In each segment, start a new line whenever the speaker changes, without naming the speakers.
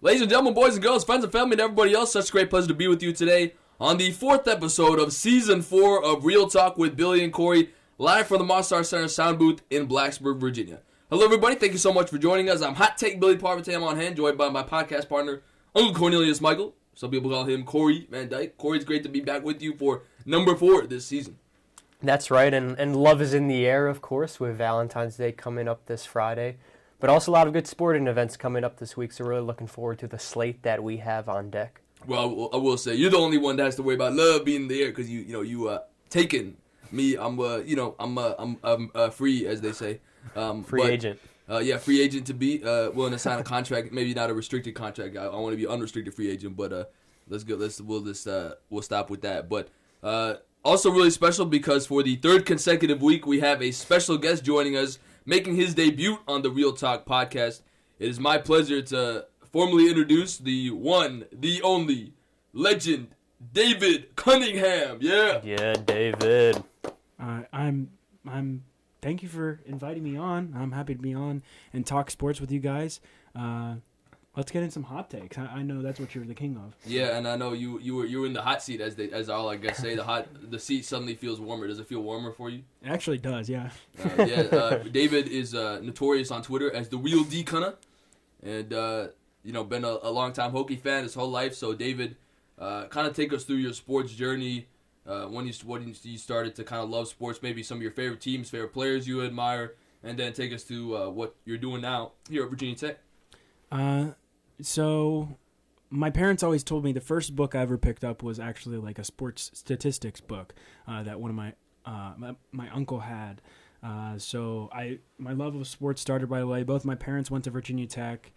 Ladies and gentlemen, boys and girls, friends and family, and everybody else, such a great pleasure to be with you today on the 4th episode of Season 4 of Real Talk with Billy and Cory, live from the Monster Center sound booth in Blacksburg, Virginia. Hello, everybody. Thank you so much for joining us. I'm Hot Take Billy Parvatam on hand, joined by my podcast partner, Uncle Cornelius Michael. Some people call him Cory Van Dyke. Cory, it's great to be back with you for number 4 this season.
That's right, and love is in the air, of course, with Valentine's Day coming up this Friday. But also a lot of good sporting events coming up this week, so really looking forward to the slate that we have on deck.
Well, I will say, you're the only one that has to worry about love being in the air because you taking me. I'm free, as they say.
Free agent.
Free agent to be willing to sign a contract. Maybe not a restricted contract. I want to be unrestricted free agent, but let's go. We'll stop with that. But also really special because for the 3rd consecutive week, we have a special guest joining us, making his debut on the Real Talk podcast. It is my pleasure to formally introduce the one, the only, legend, David Cunningham. Yeah.
Yeah, David.
Thank you for inviting me on. I'm happy to be on and talk sports with you guys. Let's get in some hot takes. I know that's what you're the king of.
Yeah, and I know you were in the hot seat as all I guess say. The seat suddenly feels warmer. Does it feel warmer for you?
It actually does, yeah.
David is notorious on Twitter as the real D Cunna, and been a long time Hokie fan his whole life. So David, kind of take us through your sports journey. When you started to kind of love sports, maybe some of your favorite teams, favorite players you admire, and then take us to what you're doing now here at Virginia Tech.
So my parents always told me the first book I ever picked up was actually like a sports statistics book that one of my uncle had. So my love of sports started right away. Both my parents went to Virginia Tech.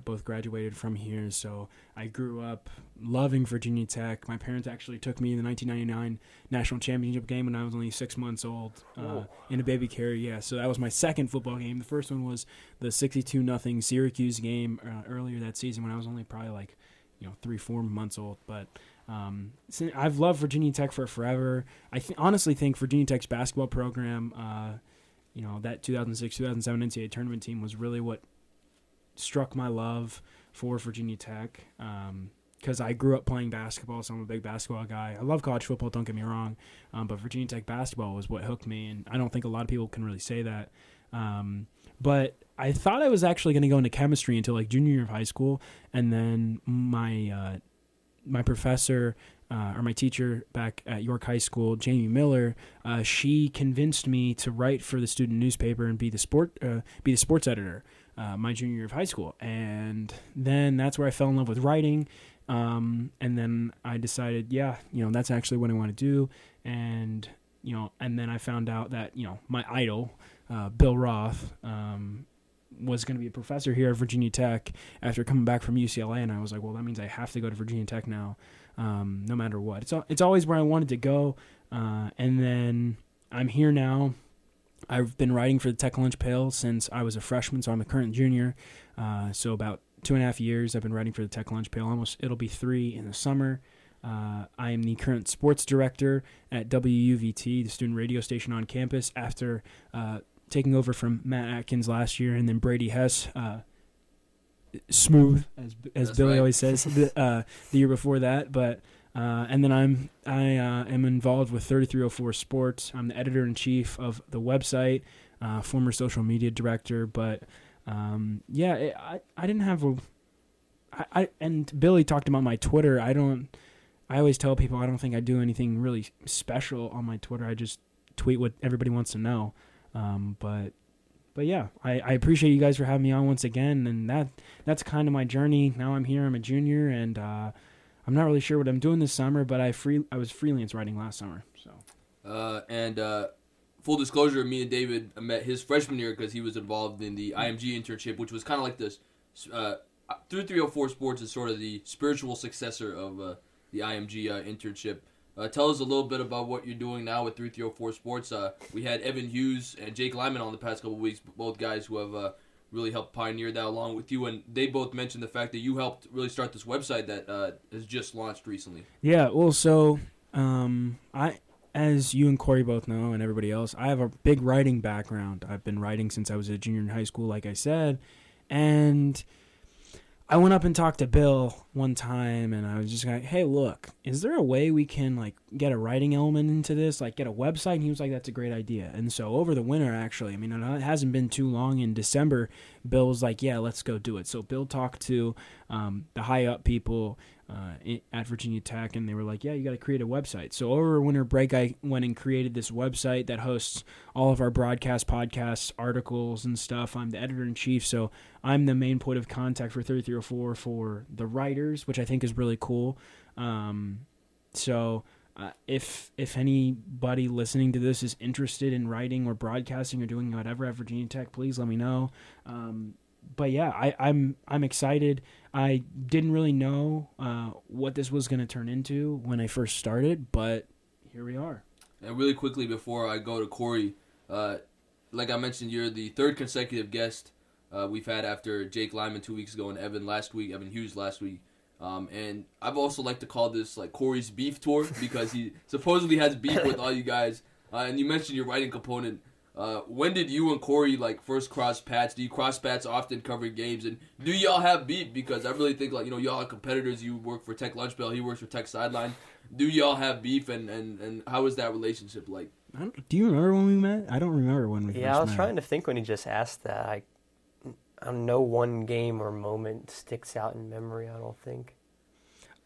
Both graduated from here, so I grew up loving Virginia Tech. My parents actually took me in the 1999 national championship game when I was only 6 months old in a baby carrier. Yeah, so that was my second football game. The first one was the 62-0 Syracuse game earlier that season when I was only probably 3-4 months old. But I've loved Virginia Tech for forever. I honestly think Virginia Tech's basketball program, that 2006-2007 NCAA tournament team was really what struck my love for Virginia Tech because I grew up playing basketball, so I'm a big basketball guy. I love college football, don't get me wrong, but Virginia Tech basketball was what hooked me, and I don't think a lot of people can really say that. But I thought I was actually going to go into chemistry until junior year of high school, and then my professor or my teacher back at York High School, Jamie Miller, she convinced me to write for the student newspaper and be the sports editor my junior year of high school. And then that's where I fell in love with writing. And then I decided, that's actually what I want to do. And, and then I found out that, my idol, Bill Roth, was going to be a professor here at Virginia Tech after coming back from UCLA. And I was like, well, that means I have to go to Virginia Tech now, no matter what. It's always where I wanted to go. And then I'm here now. I've been writing for the Tech Lunch Pail since I was a freshman, so I'm a current junior. So about 2.5 years I've been writing for the Tech Lunch Pail. It'll be 3 in the summer. I am the current sports director at WUVT, the student radio station on campus, after taking over from Matt Atkins last year, and then Brady Hess, smooth, as Billy
right.
always says, the year before that. But and then I am involved with 3304 Sports. I'm the editor-in-chief of the website, former social media director. But I didn't have and Billy talked about my Twitter. I always tell people I don't think I do anything really special on my Twitter. I just tweet what everybody wants to know. But yeah, I appreciate you guys for having me on once again. And that's kind of my journey. Now I'm here. I'm a junior, and I'm not really sure what I'm doing this summer, but I was freelance writing last summer. So.
Full disclosure, me and David met his freshman year because he was involved in the IMG internship, which was kind of like this. 3304 Sports is sort of the spiritual successor of the IMG internship. Tell us a little bit about what you're doing now with 3304 Sports. We had Evan Hughes and Jake Lyman on the past couple of weeks, both guys who have really helped pioneer that along with you, and they both mentioned the fact that you helped really start this website that has just launched recently.
Yeah, well, so as you and Cory both know, and everybody else, I have a big writing background. I've been writing since I was a junior in high school, like I said, and I went up and talked to Bill one time, and I was just like, hey, look, is there a way we can, like, get a writing element into this, like, get a website? And he was like, that's a great idea. And so over the winter, actually, I mean, it hasn't been too long. In December, Bill was like, yeah, let's go do it. So Bill talked to the high-up people at Virginia Tech, and they were like, yeah, you got to create a website. So over winter break, I went and created this website that hosts all of our broadcast podcasts, articles, and stuff. I'm the editor-in-chief, so I'm the main point of contact for 3304 for the writers, which I think is really cool. So if anybody listening to this is interested in writing or broadcasting or doing whatever at Virginia Tech, please let me know. But yeah, I'm excited. I didn't really know what this was going to turn into when I first started, but here we are.
And really quickly before I go to Cory, like I mentioned, you're the third consecutive guest we've had after Jake Lyman 2 weeks ago and Evan Hughes last week. And I've also like to call this like Cory's beef tour because he supposedly has beef with all you guys. And you mentioned your writing component. When did you and Cory like first cross paths? Do you cross paths often covering games? And do y'all have beef? Because I really think like, y'all are competitors. You work for Tech Lunch Bell. He works for Tech Sideline. Do y'all have beef? And how is that relationship like?
Do you remember when we met? I don't remember when we first met.
Yeah, I was trying to think when he just asked that. I don't know, one game or moment sticks out in memory, I don't think.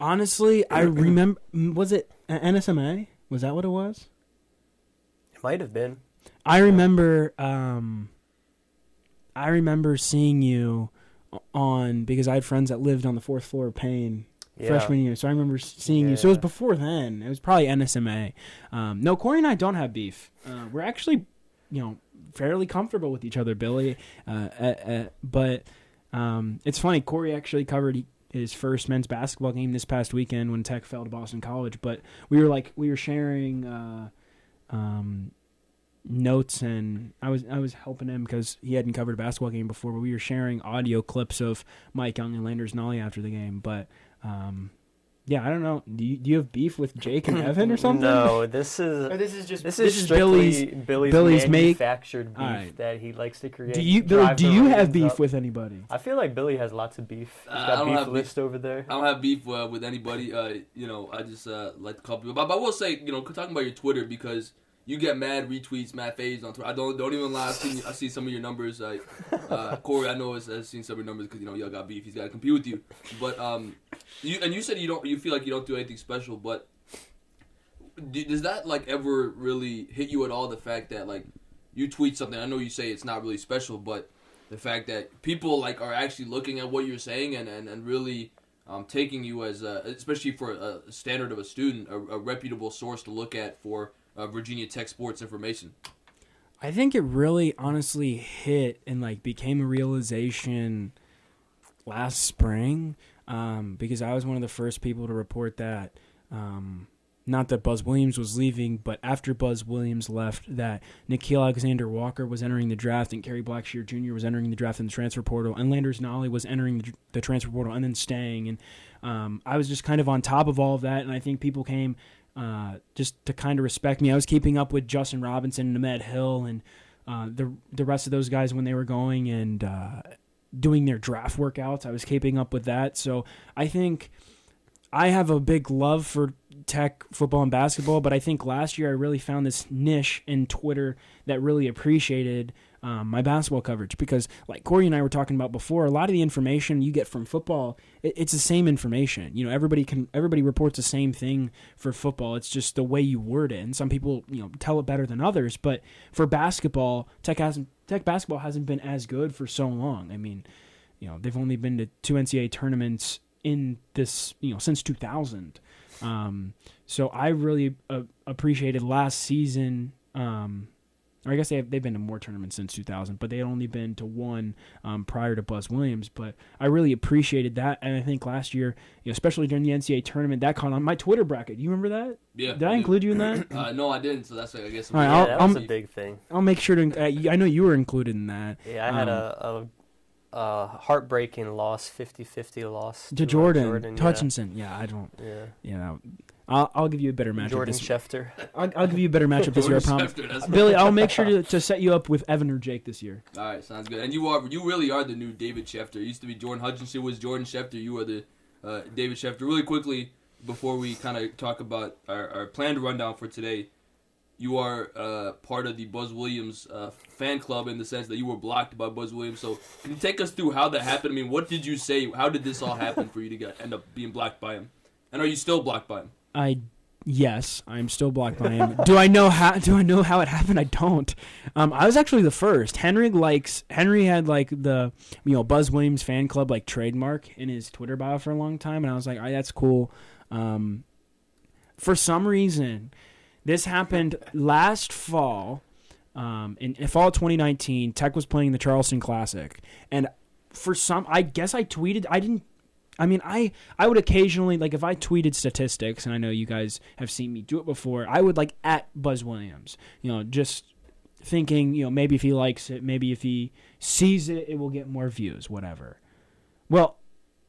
Honestly, I remember, was it NSMA? Was that what it was?
It might have been.
I remember seeing you because I had friends that lived on the 4th floor of Payne freshman year. So I remember seeing you. So it was before then. It was probably NSMA. No, Cory and I don't have beef. We're actually, fairly comfortable with each other, Billy. But it's funny. Cory actually covered his first men's basketball game this past weekend when Tech fell to Boston College. But we were sharing notes, and I was helping him because he hadn't covered a basketball game before. But we were sharing audio clips of Mike Young and Landers Nolly after the game. But yeah, I don't know. Do you have beef with Jake and Evan or something?
No, this is
Billy's
manufactured beef that he likes to create.
Do you have beef with anybody?
I feel like Billy has lots of beef. He's got beef list over there.
I don't have beef with anybody. I just like to call people. But I will say, talking about your Twitter, because you get mad retweets, mad faves on Twitter. I don't even lie. I see some of your numbers. Cory, I know has seen some of your numbers because y'all got beef. He's got to compete with you. But you said you feel like you don't do anything special. But does that like ever really hit you at all? The fact that like you tweet something, I know you say it's not really special, but the fact that people like are actually looking at what you're saying and really taking you as especially for a standard of a student, a reputable source to look at for Virginia Tech sports information.
I think it really honestly hit and like became a realization last spring because I was one of the first people to report that not that Buzz Williams was leaving, but after Buzz Williams left, that Nikhil Alexander-Walker was entering the draft and Kerry Blackshear Jr. was entering the draft in the transfer portal, and Landers Nolly was entering the transfer portal and then staying. And I was just kind of on top of all of that, and I think people came just to kind of respect me. I was keeping up with Justin Robinson and Ahmed Hill and the rest of those guys when they were going and doing their draft workouts. I was keeping up with that. So I think I have a big love for Tech football and basketball, but I think last year I really found this niche in Twitter that really appreciated my basketball coverage because, like Cory and I were talking about before, a lot of the information you get from football, it's the same information. Everybody reports the same thing for football. It's just the way you word it, and some people tell it better than others. But for basketball, Tech basketball hasn't been as good for so long. I mean, they've only been to 2 NCAA tournaments in this since 2000. So I really appreciated last season. Or I guess they've been to more tournaments since 2000, but they had only been to one prior to Buzz Williams. But I really appreciated that, and I think last year, especially during the NCAA tournament, that caught on my Twitter bracket. Do you remember that?
Yeah.
Did I include you in that?
No, I didn't. So that's I guess.
All right,
that was a big thing.
I'll make sure to. I know you were included in that.
Yeah, I had a heartbreaking loss, 50-50 loss
to Jordan Hutchinson. Yeah, I don't.
Yeah.
I'll give you a better matchup.
Jordan Schefter.
I'll give you a better matchup this year, I promise.
Schefter,
Billy, I'll make sure to set you up with Evan or Jake this year.
All right, sounds good. And you really are the new David Schefter. It used to be Jordan Hutchinson was Jordan Schefter. You are the David Schefter. Really quickly, before we kind of talk about our planned rundown for today, you are part of the Buzz Williams fan club in the sense that you were blocked by Buzz Williams. So can you take us through how that happened? I mean, what did you say? How did this all happen for you to end up being blocked by him? And are you still blocked by him?
Yes, I'm still blocked by him. Do I know how it happened? I don't. I was actually the first. Henry had like the Buzz Williams fan club like trademark in his Twitter bio for a long time, and I was like, that's cool. For some reason, this happened last fall. In fall 2019, Tech was playing the Charleston Classic, and I guess I tweeted. I would occasionally, like, if I tweeted statistics, and I know you guys have seen me do it before, I would, like, at Buzz Williams, just thinking, maybe if he likes it, maybe if he sees it, it will get more views, whatever. Well,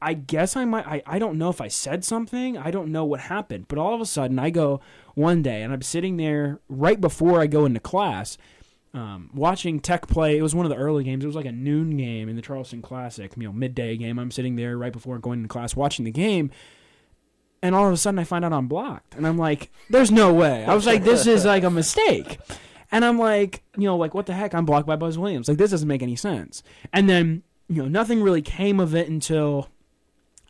I guess I don't know if I said something, I don't know what happened, but all of a sudden, I go one day, and I'm sitting there right before I go into class, watching Tech play. It was one of the early games. It was like a noon game in the Charleston Classic, midday game. I'm sitting there right before going into class watching the game, and all of a sudden I find out I'm blocked. And I'm like, there's no way. I was like, this is like a mistake. And I'm like, what the heck? I'm blocked by Buzz Williams. Like, this doesn't make any sense. And then, nothing really came of it until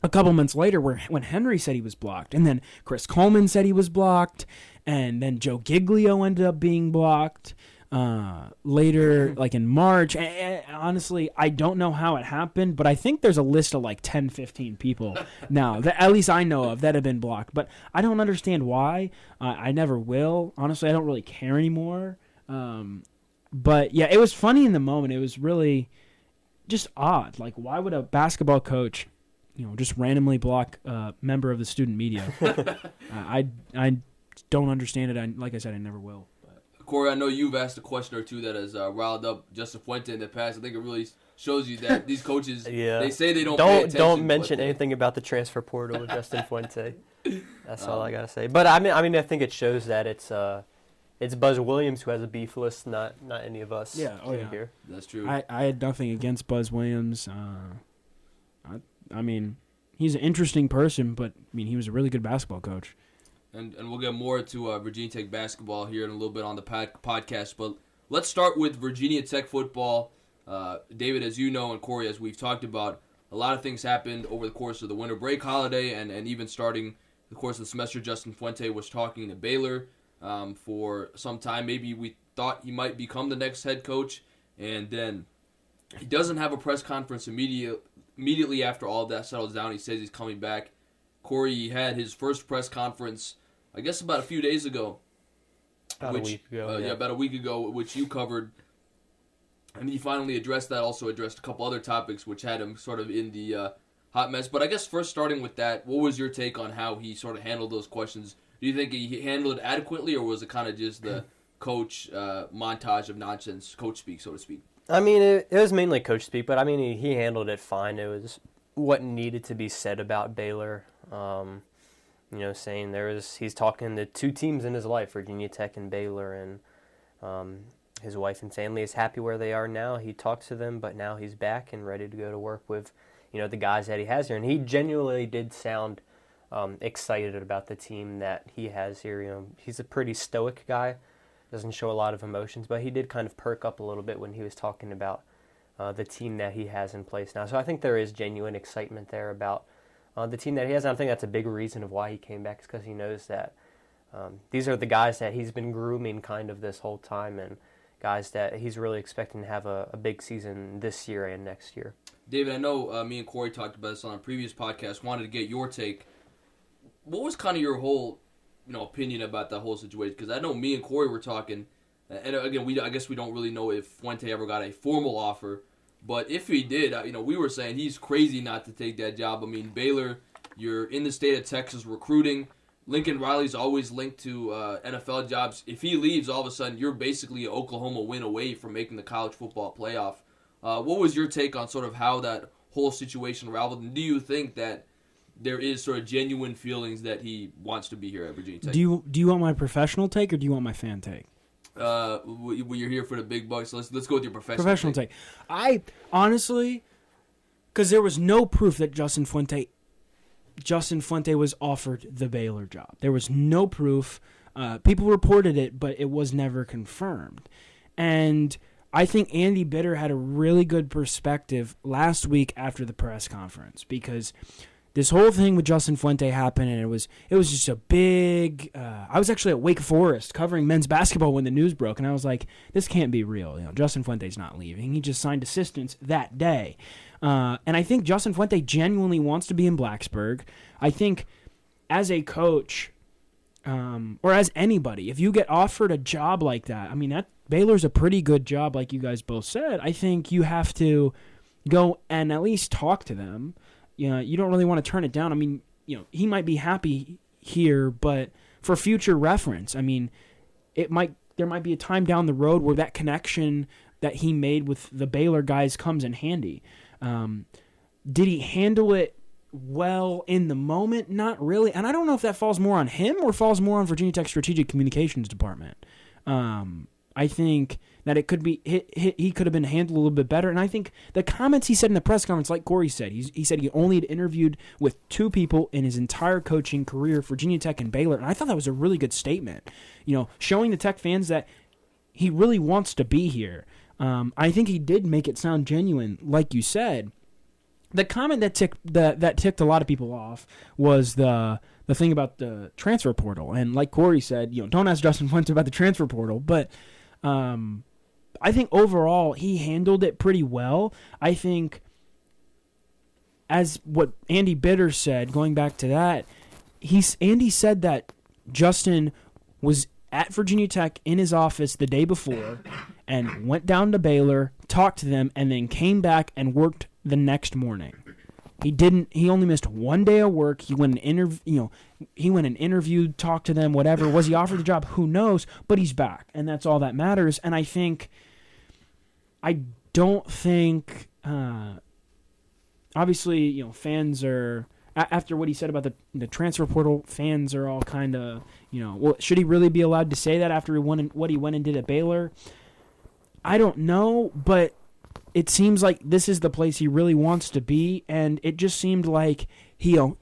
a couple months later when Henry said he was blocked. And then Chris Coleman said he was blocked. And then Joe Giglio ended up being blocked. Later, like in March. And honestly, I don't know how it happened, but I think there's a list of like 10, 15 people now that at least I know of that have been blocked. But I don't understand why. I never will. Honestly, I don't really care anymore. But yeah, it was funny in the moment. It was really just odd. Like, why would a basketball coach, just randomly block a member of the student media? I don't understand it. Like I said, I never will.
Cory, I know you've asked a question or two that has riled up Justin Fuente in the past. I think it really shows you that these coaches, they say they don't pay attention.
Don't mention anything about the transfer portal with Justin Fuente. That's all I got to say. But I mean, I think it shows that it's Buzz Williams who has a beef list, not any of us here.
That's true.
I had nothing against Buzz Williams. I mean, he's an interesting person, but he was a really good basketball coach.
And we'll get more to Virginia Tech basketball here in a little bit on the podcast. But let's start with Virginia Tech football. David, as you know, and Cory, as we've talked about, a lot of things happened over the course of the winter break holiday and even starting the course of the semester. Justin Fuente was talking to Baylor for some time. Maybe we thought he might become the next head coach. And then he doesn't have a press conference immediately after all of that settles down. He says he's coming back. Cory had his first press conference, I guess, about a few days ago.
About a week ago,
which you covered. And he finally addressed that, also addressed a couple other topics, which had him sort of in the hot mess. But I guess first starting with that, what was your take on how he sort of handled those questions? Do you think he handled it adequately, or was it kind of just the coach montage of nonsense, coach speak, so to speak?
I mean, it was mainly coach speak, but I mean, he handled it fine. It was what needed to be said about Baylor. Saying he's talking to two teams in his life, Virginia Tech and Baylor, and his wife and family is happy where they are now. He talks to them, but now he's back and ready to go to work with, the guys that he has here. And he genuinely did sound excited about the team that he has here. He's a pretty stoic guy, doesn't show a lot of emotions, but he did kind of perk up a little bit when he was talking about the team that he has in place now. So I think there is genuine excitement there about the team that he has. And I think that's a big reason of why he came back, is because he knows that these are the guys that he's been grooming kind of this whole time, and guys that he's really expecting to have a big season this year and next year.
David, I know me and Cory talked about this on a previous podcast. Wanted to get your take. What was kind of your whole opinion about that whole situation? Because I know me and Cory were talking, and again, I guess we don't really know if Fuente ever got a formal offer. But if he did, we were saying he's crazy not to take that job. I mean, Baylor, you're in the state of Texas recruiting. Lincoln Riley's always linked to NFL jobs. If he leaves, all of a sudden, you're basically an Oklahoma win away from making the college football playoff. What was your take on sort of how that whole situation unraveled? And do you think that there is sort of genuine feelings that he wants to be here at Virginia Tech.
Do you want my professional take or do you want my fan take?
You're here for the big bucks. Let's go with your
Professional take. I honestly, because there was no proof that Justin Fuente was offered the Baylor job. There was no proof. People reported it, but it was never confirmed. And I think Andy Bitter had a really good perspective last week after the press conference, because this whole thing with Justin Fuente happened, and it was just a big. I was actually at Wake Forest covering men's basketball when the news broke, and I was like, "This can't be real. Justin Fuente's not leaving. He just signed assistants that day." And I think Justin Fuente genuinely wants to be in Blacksburg. I think as a coach, or as anybody, if you get offered a job like that, I mean, that Baylor's a pretty good job, like you guys both said. I think you have to go and at least talk to them. You don't really want to turn it down. I mean, he might be happy here, but for future reference, I mean, there might be a time down the road where that connection that he made with the Baylor guys comes in handy. Did he handle it well in the moment? Not really. And I don't know if that falls more on him or falls more on Virginia Tech's strategic communications department. I think that it could be he could have been handled a little bit better. And I think the comments he said in the press conference, like Cory said, he said he only had interviewed with 2 people in his entire coaching career, Virginia Tech and Baylor. And I thought that was a really good statement, showing the Tech fans that he really wants to be here. I think he did make it sound genuine, like you said. The comment that ticked a lot of people off was the thing about the transfer portal. And like Cory said, don't ask Justin Fuente about the transfer portal, but I think overall he handled it pretty well. I think, as what Andy Bitter said, going back to that, Andy said that Justin was at Virginia Tech in his office the day before and went down to Baylor, talked to them, and then came back and worked the next morning. He only missed 1 day of work. He went and interviewed, talked to them, whatever. Was he offered the job? Who knows? But he's back, and that's all that matters. And I don't think obviously, fans are, after what he said about the transfer portal, fans are all kind of, well, should he really be allowed to say that after what he went and did at Baylor? I don't know, but it seems like this is the place he really wants to be, and it just seemed like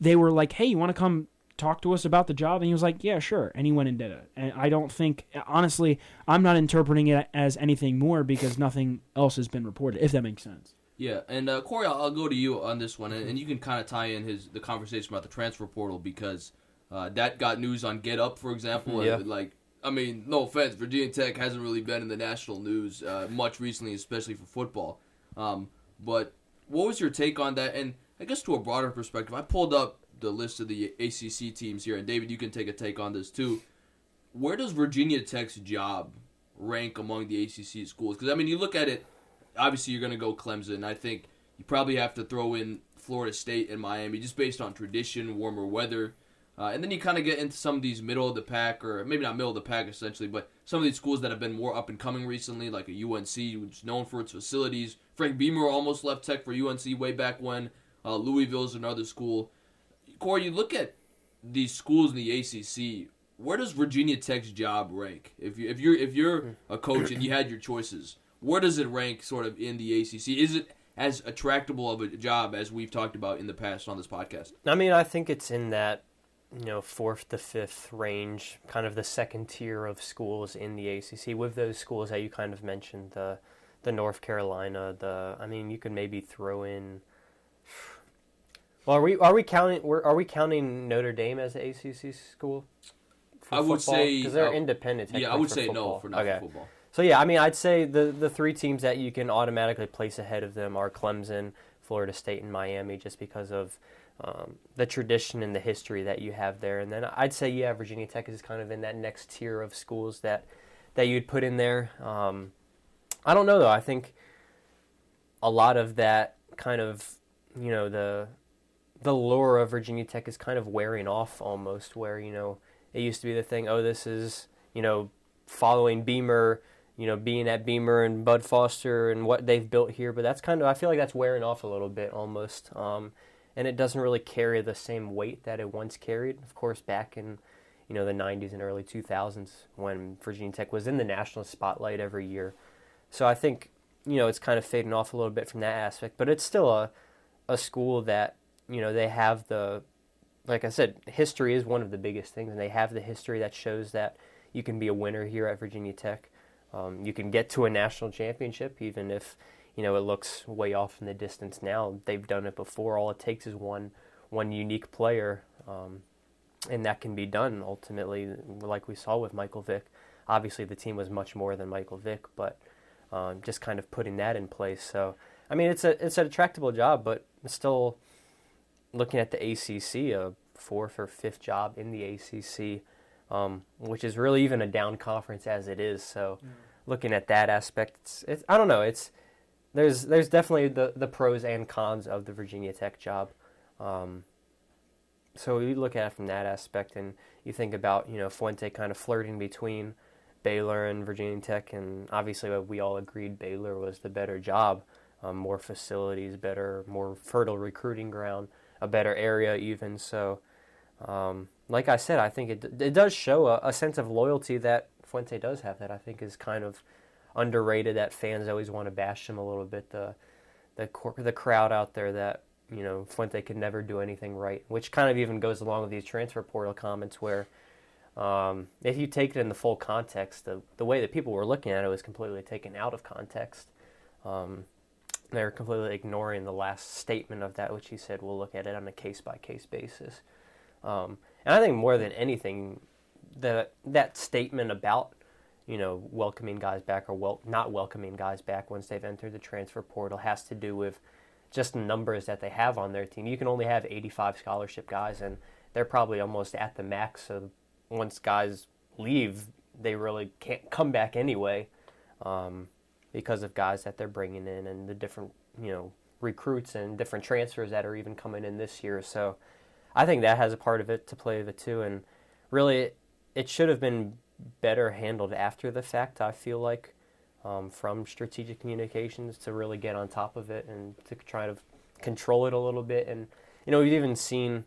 they were like, hey, you want to come talk to us about the job? And he was like, yeah, sure, and he went and did it. And I don't think, honestly, I'm not interpreting it as anything more because nothing else has been reported, if that makes sense.
Yeah, and Cory, I'll go to you on this one, and you can kind of tie in the conversation about the transfer portal, because that got news on Get Up, for example.
Yeah.
And, no offense, Virginia Tech hasn't really been in the national news much recently, especially for football. But what was your take on that? And I guess to a broader perspective, I pulled up the list of the ACC teams here, and David, you can take a take on this too. Where does Virginia Tech's job rank among the ACC schools? Because, you look at it, obviously you're going to go Clemson. I think you probably have to throw in Florida State and Miami just based on tradition, warmer weather. And then you kind of get into some of these middle of the pack, or maybe not middle of the pack essentially, but some of these schools that have been more up and coming recently, like a UNC, which is known for its facilities. Frank Beamer almost left Tech for UNC way back when. Louisville's another school. Cory, you look at these schools in the ACC. Where does Virginia Tech's job rank? If you're a coach and you had your choices, where does it rank sort of in the ACC? Is it as attractable of a job as we've talked about in the past on this podcast?
I think it's in that 4th to 5th range, kind of the second tier of schools in the ACC, with those schools that you kind of mentioned, the North Carolina, you could maybe throw in. Well, are we counting Notre Dame as an ACC school?
I would say,
because they're independent.
Yeah, I would say
football.
No for not for football.
So yeah, I'd say the 3 teams that you can automatically place ahead of them are Clemson, Florida State, and Miami, just because of the tradition and the history that you have there. And then I'd say, yeah, Virginia Tech is kind of in that next tier of schools that you'd put in there. I don't know, though. I think a lot of that kind of, the lure of Virginia Tech is kind of wearing off almost, where, it used to be the thing, this is, following Beamer, being at Beamer and Bud Foster and what they've built here. But that's kind of, I feel like that's wearing off a little bit almost. and it doesn't really carry the same weight that it once carried. Of course, back in the 90s and early 2000s when Virginia Tech was in the national spotlight every year. So I think, it's kind of fading off a little bit from that aspect, but it's still a school that, they have like I said, history is one of the biggest things, and they have the history that shows that you can be a winner here at Virginia Tech. You can get to a national championship, even if, it looks way off in the distance now. They've done it before. All it takes is one unique player, and that can be done ultimately, like we saw with Michael Vick. Obviously, the team was much more than Michael Vick, but just kind of putting that in place. So, I mean, it's an attractable job, but still looking at the ACC, a 4th or 5th job in the ACC, which is really even a down conference as it is. So, looking at that aspect, it's I don't know. There's definitely the pros and cons of the Virginia Tech job. So you look at it from that aspect, and you think about Fuente kind of flirting between Baylor and Virginia Tech, and obviously we all agreed Baylor was the better job, more facilities, better, more fertile recruiting ground, a better area even. So, like I said, I think it does show a sense of loyalty that Fuente does have that I think is kind of underrated, that fans always want to bash him a little bit. The crowd out there that Fuente could never do anything right, which kind of even goes along with these transfer portal comments where if you take it in the full context, the way that people were looking at it was completely taken out of context. They were completely ignoring the last statement of that, which he said, we'll look at it on a case-by-case basis. And I think more than anything, that statement about welcoming guys back or not welcoming guys back once they've entered the transfer portal has to do with just the numbers that they have on their team. You can only have 85 scholarship guys, and they're probably almost at the max. So once guys leave, they really can't come back anyway because of guys that they're bringing in and the different recruits and different transfers that are even coming in this year. So I think that has a part of it to play with it too. And really, it should have been better handled after the fact, I feel like, from strategic communications to really get on top of it and to try to control it a little bit. And, we've even seen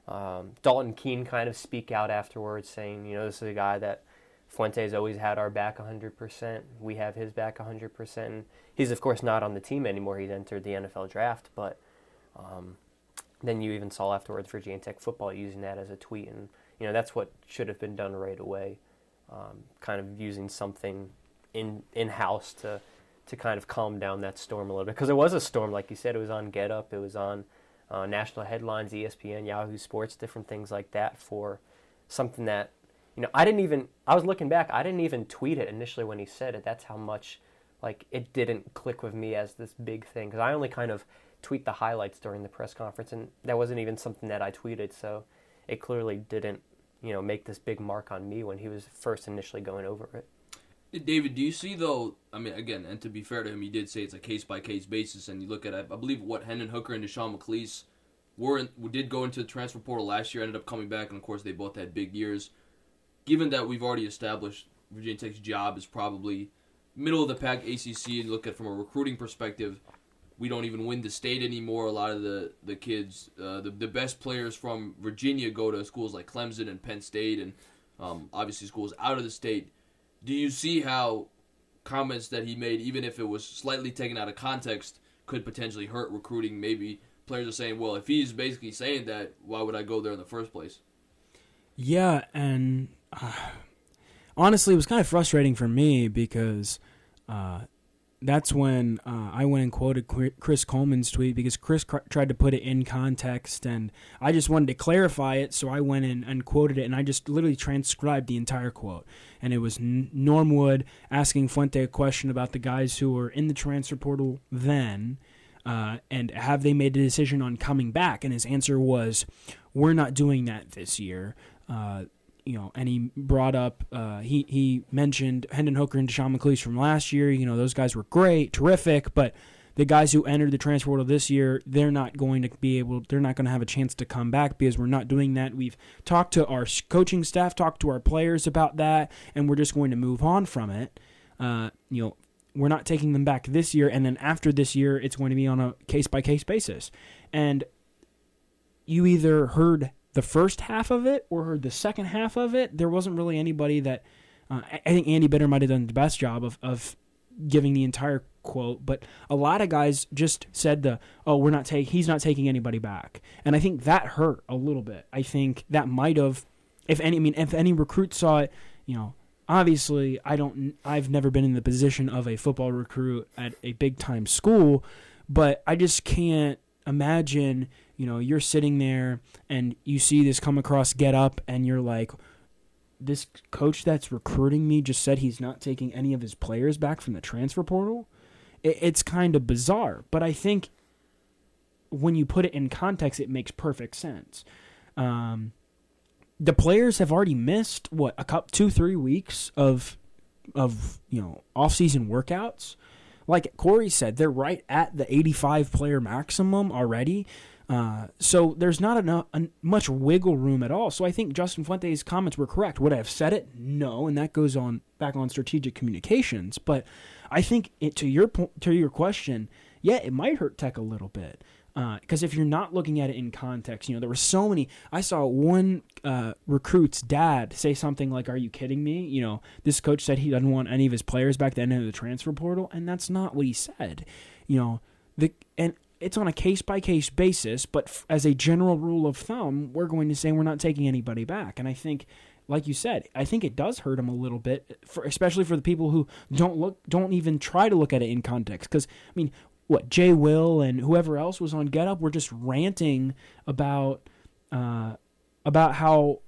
Dalton Keene kind of speak out afterwards saying, this is a guy that Fuente's always had our back 100%. We have his back 100%. And he's, of course, not on the team anymore. He's entered the NFL draft. But then you even saw afterwards Virginia Tech football using that as a tweet. And, that's what should have been done right away. Kind of using something in-house to kind of calm down that storm a little bit. Because it was a storm, like you said. It was on Get Up. It was on national headlines, ESPN, Yahoo Sports, different things like that for something that, I was looking back, I didn't even tweet it initially when he said it. That's how much, it didn't click with me as this big thing. Because I only kind of tweet the highlights during the press conference, and that wasn't even something that I tweeted. So it clearly didn't, make this big mark on me when he was first initially going over it.
David, do you see, though, I mean, again, and to be fair to him, he did say it's a case-by-case basis, and you look at, I believe, what Hendon Hooker and Deshaun McCleese did go into the transfer portal last year, ended up coming back, and, of course, they both had big years. Given that we've already established Virginia Tech's job is probably middle-of-the-pack ACC, and look at it from a recruiting perspective, we don't even win the state anymore. A lot of the kids, the best players from Virginia go to schools like Clemson and Penn State, and obviously schools out of the state. Do you see how comments that he made, even if it was slightly taken out of context, could potentially hurt recruiting? Maybe players are saying, well, if he's basically saying that, why would I go there in the first place?
Yeah, and honestly, it was kind of frustrating for me because that's when I went and quoted Chris Coleman's tweet because Chris tried to put it in context, and I just wanted to clarify it, so I went in and quoted it, and I just literally transcribed the entire quote. And it was Norm Wood asking Fuente a question about the guys who were in the transfer portal then, and have they made a decision on coming back? And his answer was, we're not doing that this year. And he brought up, he mentioned Hendon Hooker and Deshaun McCleese from last year. Those guys were great, terrific, but the guys who entered the transfer portal this year, they're not going to have a chance to come back because we're not doing that. We've talked to our coaching staff, talked to our players about that, and we're just going to move on from it. We're not taking them back this year, and then after this year, it's going to be on a case-by-case basis. And you either heard the first half of it or heard the second half of it. There wasn't really anybody that I think Andy Bitter might have done the best job of giving the entire quote, but a lot of guys just said he's not taking anybody back. And I think that hurt a little bit. I think that might have, if any recruit saw it, obviously I've never been in the position of a football recruit at a big time school, but I just can't imagine, you're sitting there and you see this come across Get Up and you're like, this coach that's recruiting me just said he's not taking any of his players back from the transfer portal. It's kind of bizarre, but I think when you put it in context, it makes perfect sense. The players have already missed 2-3 weeks of off-season workouts. Like Corey said, they're right at the 85 player maximum already. So there's not much wiggle room at all. So I think Justin Fuente's comments were correct. Would I have said it? No, and that goes on back on strategic communications. But I think to your question, yeah, it might hurt Tech a little bit. Because if you're not looking at it in context, there were so many. I saw one recruit's dad say something like, "Are you kidding me? This coach said he doesn't want any of his players back at the end of the transfer portal," and that's not what he said. And it's on a case-by-case basis, but as a general rule of thumb, we're going to say we're not taking anybody back. And I think, like you said, I think it does hurt him a little bit, especially for the people who don't even try to look at it in context. Because, Jay Will and whoever else was on Get Up were just ranting about how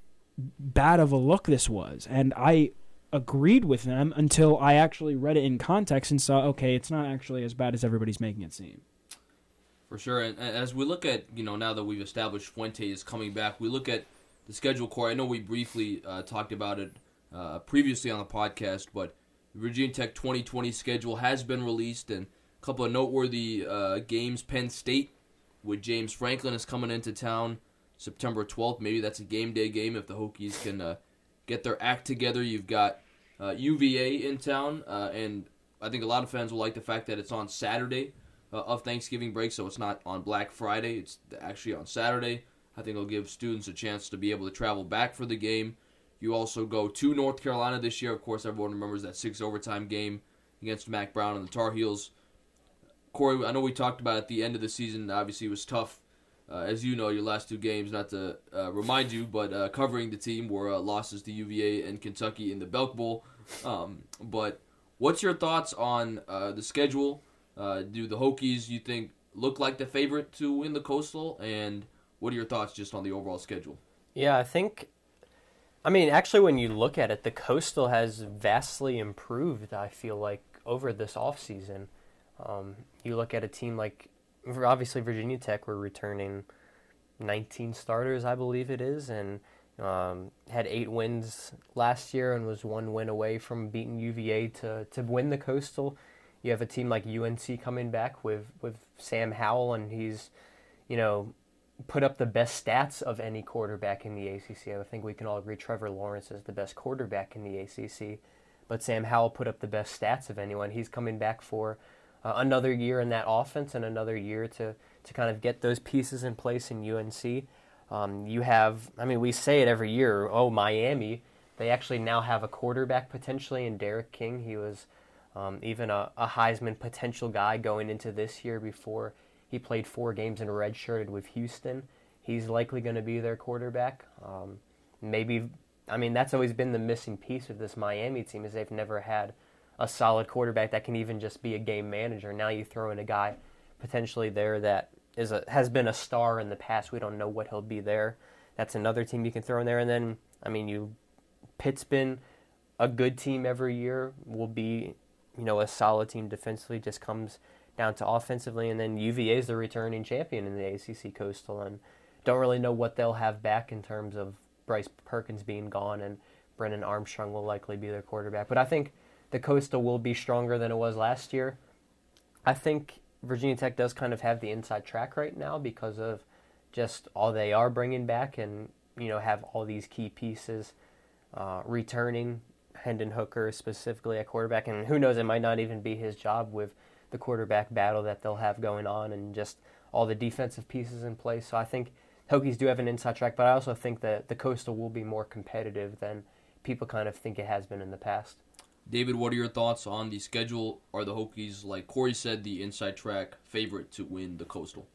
bad of a look this was. And I agreed with them until I actually read it in context and saw, okay, it's not actually as bad as everybody's making it seem.
For sure, and as we look at, now that we've established Fuente is coming back, we look at the schedule, Corey. I know we briefly talked about it previously on the podcast, but the Virginia Tech 2020 schedule has been released, and a couple of noteworthy games. Penn State with James Franklin is coming into town September 12th. Maybe that's a game day game if the Hokies can get their act together. You've got UVA in town, and I think a lot of fans will like the fact that it's on Saturday of Thanksgiving break, so it's not on Black Friday. It's actually on Saturday. I think it'll give students a chance to be able to travel back for the game. You also go to North Carolina this year. Of course, everyone remembers that 6 overtime game against Mac Brown and the Tar Heels. Corey, I know we talked about at the end of the season, obviously it was tough. As you know, your last 2 games, not to remind you, but covering the team were losses to UVA and Kentucky in the Belk Bowl. But what's your thoughts on the schedule? Do the Hokies, you think, look like the favorite to win the Coastal? And what are your thoughts just on the overall schedule?
Yeah, actually when you look at it, the Coastal has vastly improved, I feel like, over this offseason. You look at a team like, obviously Virginia Tech, we're returning 19 starters, I believe it is, and had 8 wins last year and was 1 win away from beating UVA to win the Coastal. You have a team like UNC coming back with Sam Howell, and he's, put up the best stats of any quarterback in the ACC. I think we can all agree Trevor Lawrence is the best quarterback in the ACC, but Sam Howell put up the best stats of anyone. He's coming back for another year in that offense and another year to kind of get those pieces in place in UNC. You have, we say it every year, Miami. They actually now have a quarterback potentially in Derek King. He was even a Heisman potential guy going into this year before he played 4 games and redshirted with Houston. He's likely going to be their quarterback. That's always been the missing piece of this Miami team is they've never had a solid quarterback that can even just be a game manager. Now you throw in a guy potentially there that has been a star in the past. We don't know what he'll be there. That's another team you can throw in there. And then, Pitt's been a good team every year, will be, a solid team defensively, just comes down to offensively. And then UVA is the returning champion in the ACC Coastal, and don't really know what they'll have back in terms of Bryce Perkins being gone, and Brennan Armstrong will likely be their quarterback. But I think the Coastal will be stronger than it was last year. I think Virginia Tech does kind of have the inside track right now because of just all they are bringing back and, have all these key pieces returning. Hendon Hooker specifically at quarterback, and who knows, it might not even be his job with the quarterback battle that they'll have going on and just all the defensive pieces in place. So I think Hokies do have an inside track, but I also think that the Coastal will be more competitive than people kind of think it has been in the past.
David, what are your thoughts on the schedule? Are the Hokies, like Cory said, the inside track favorite to win the Coastal?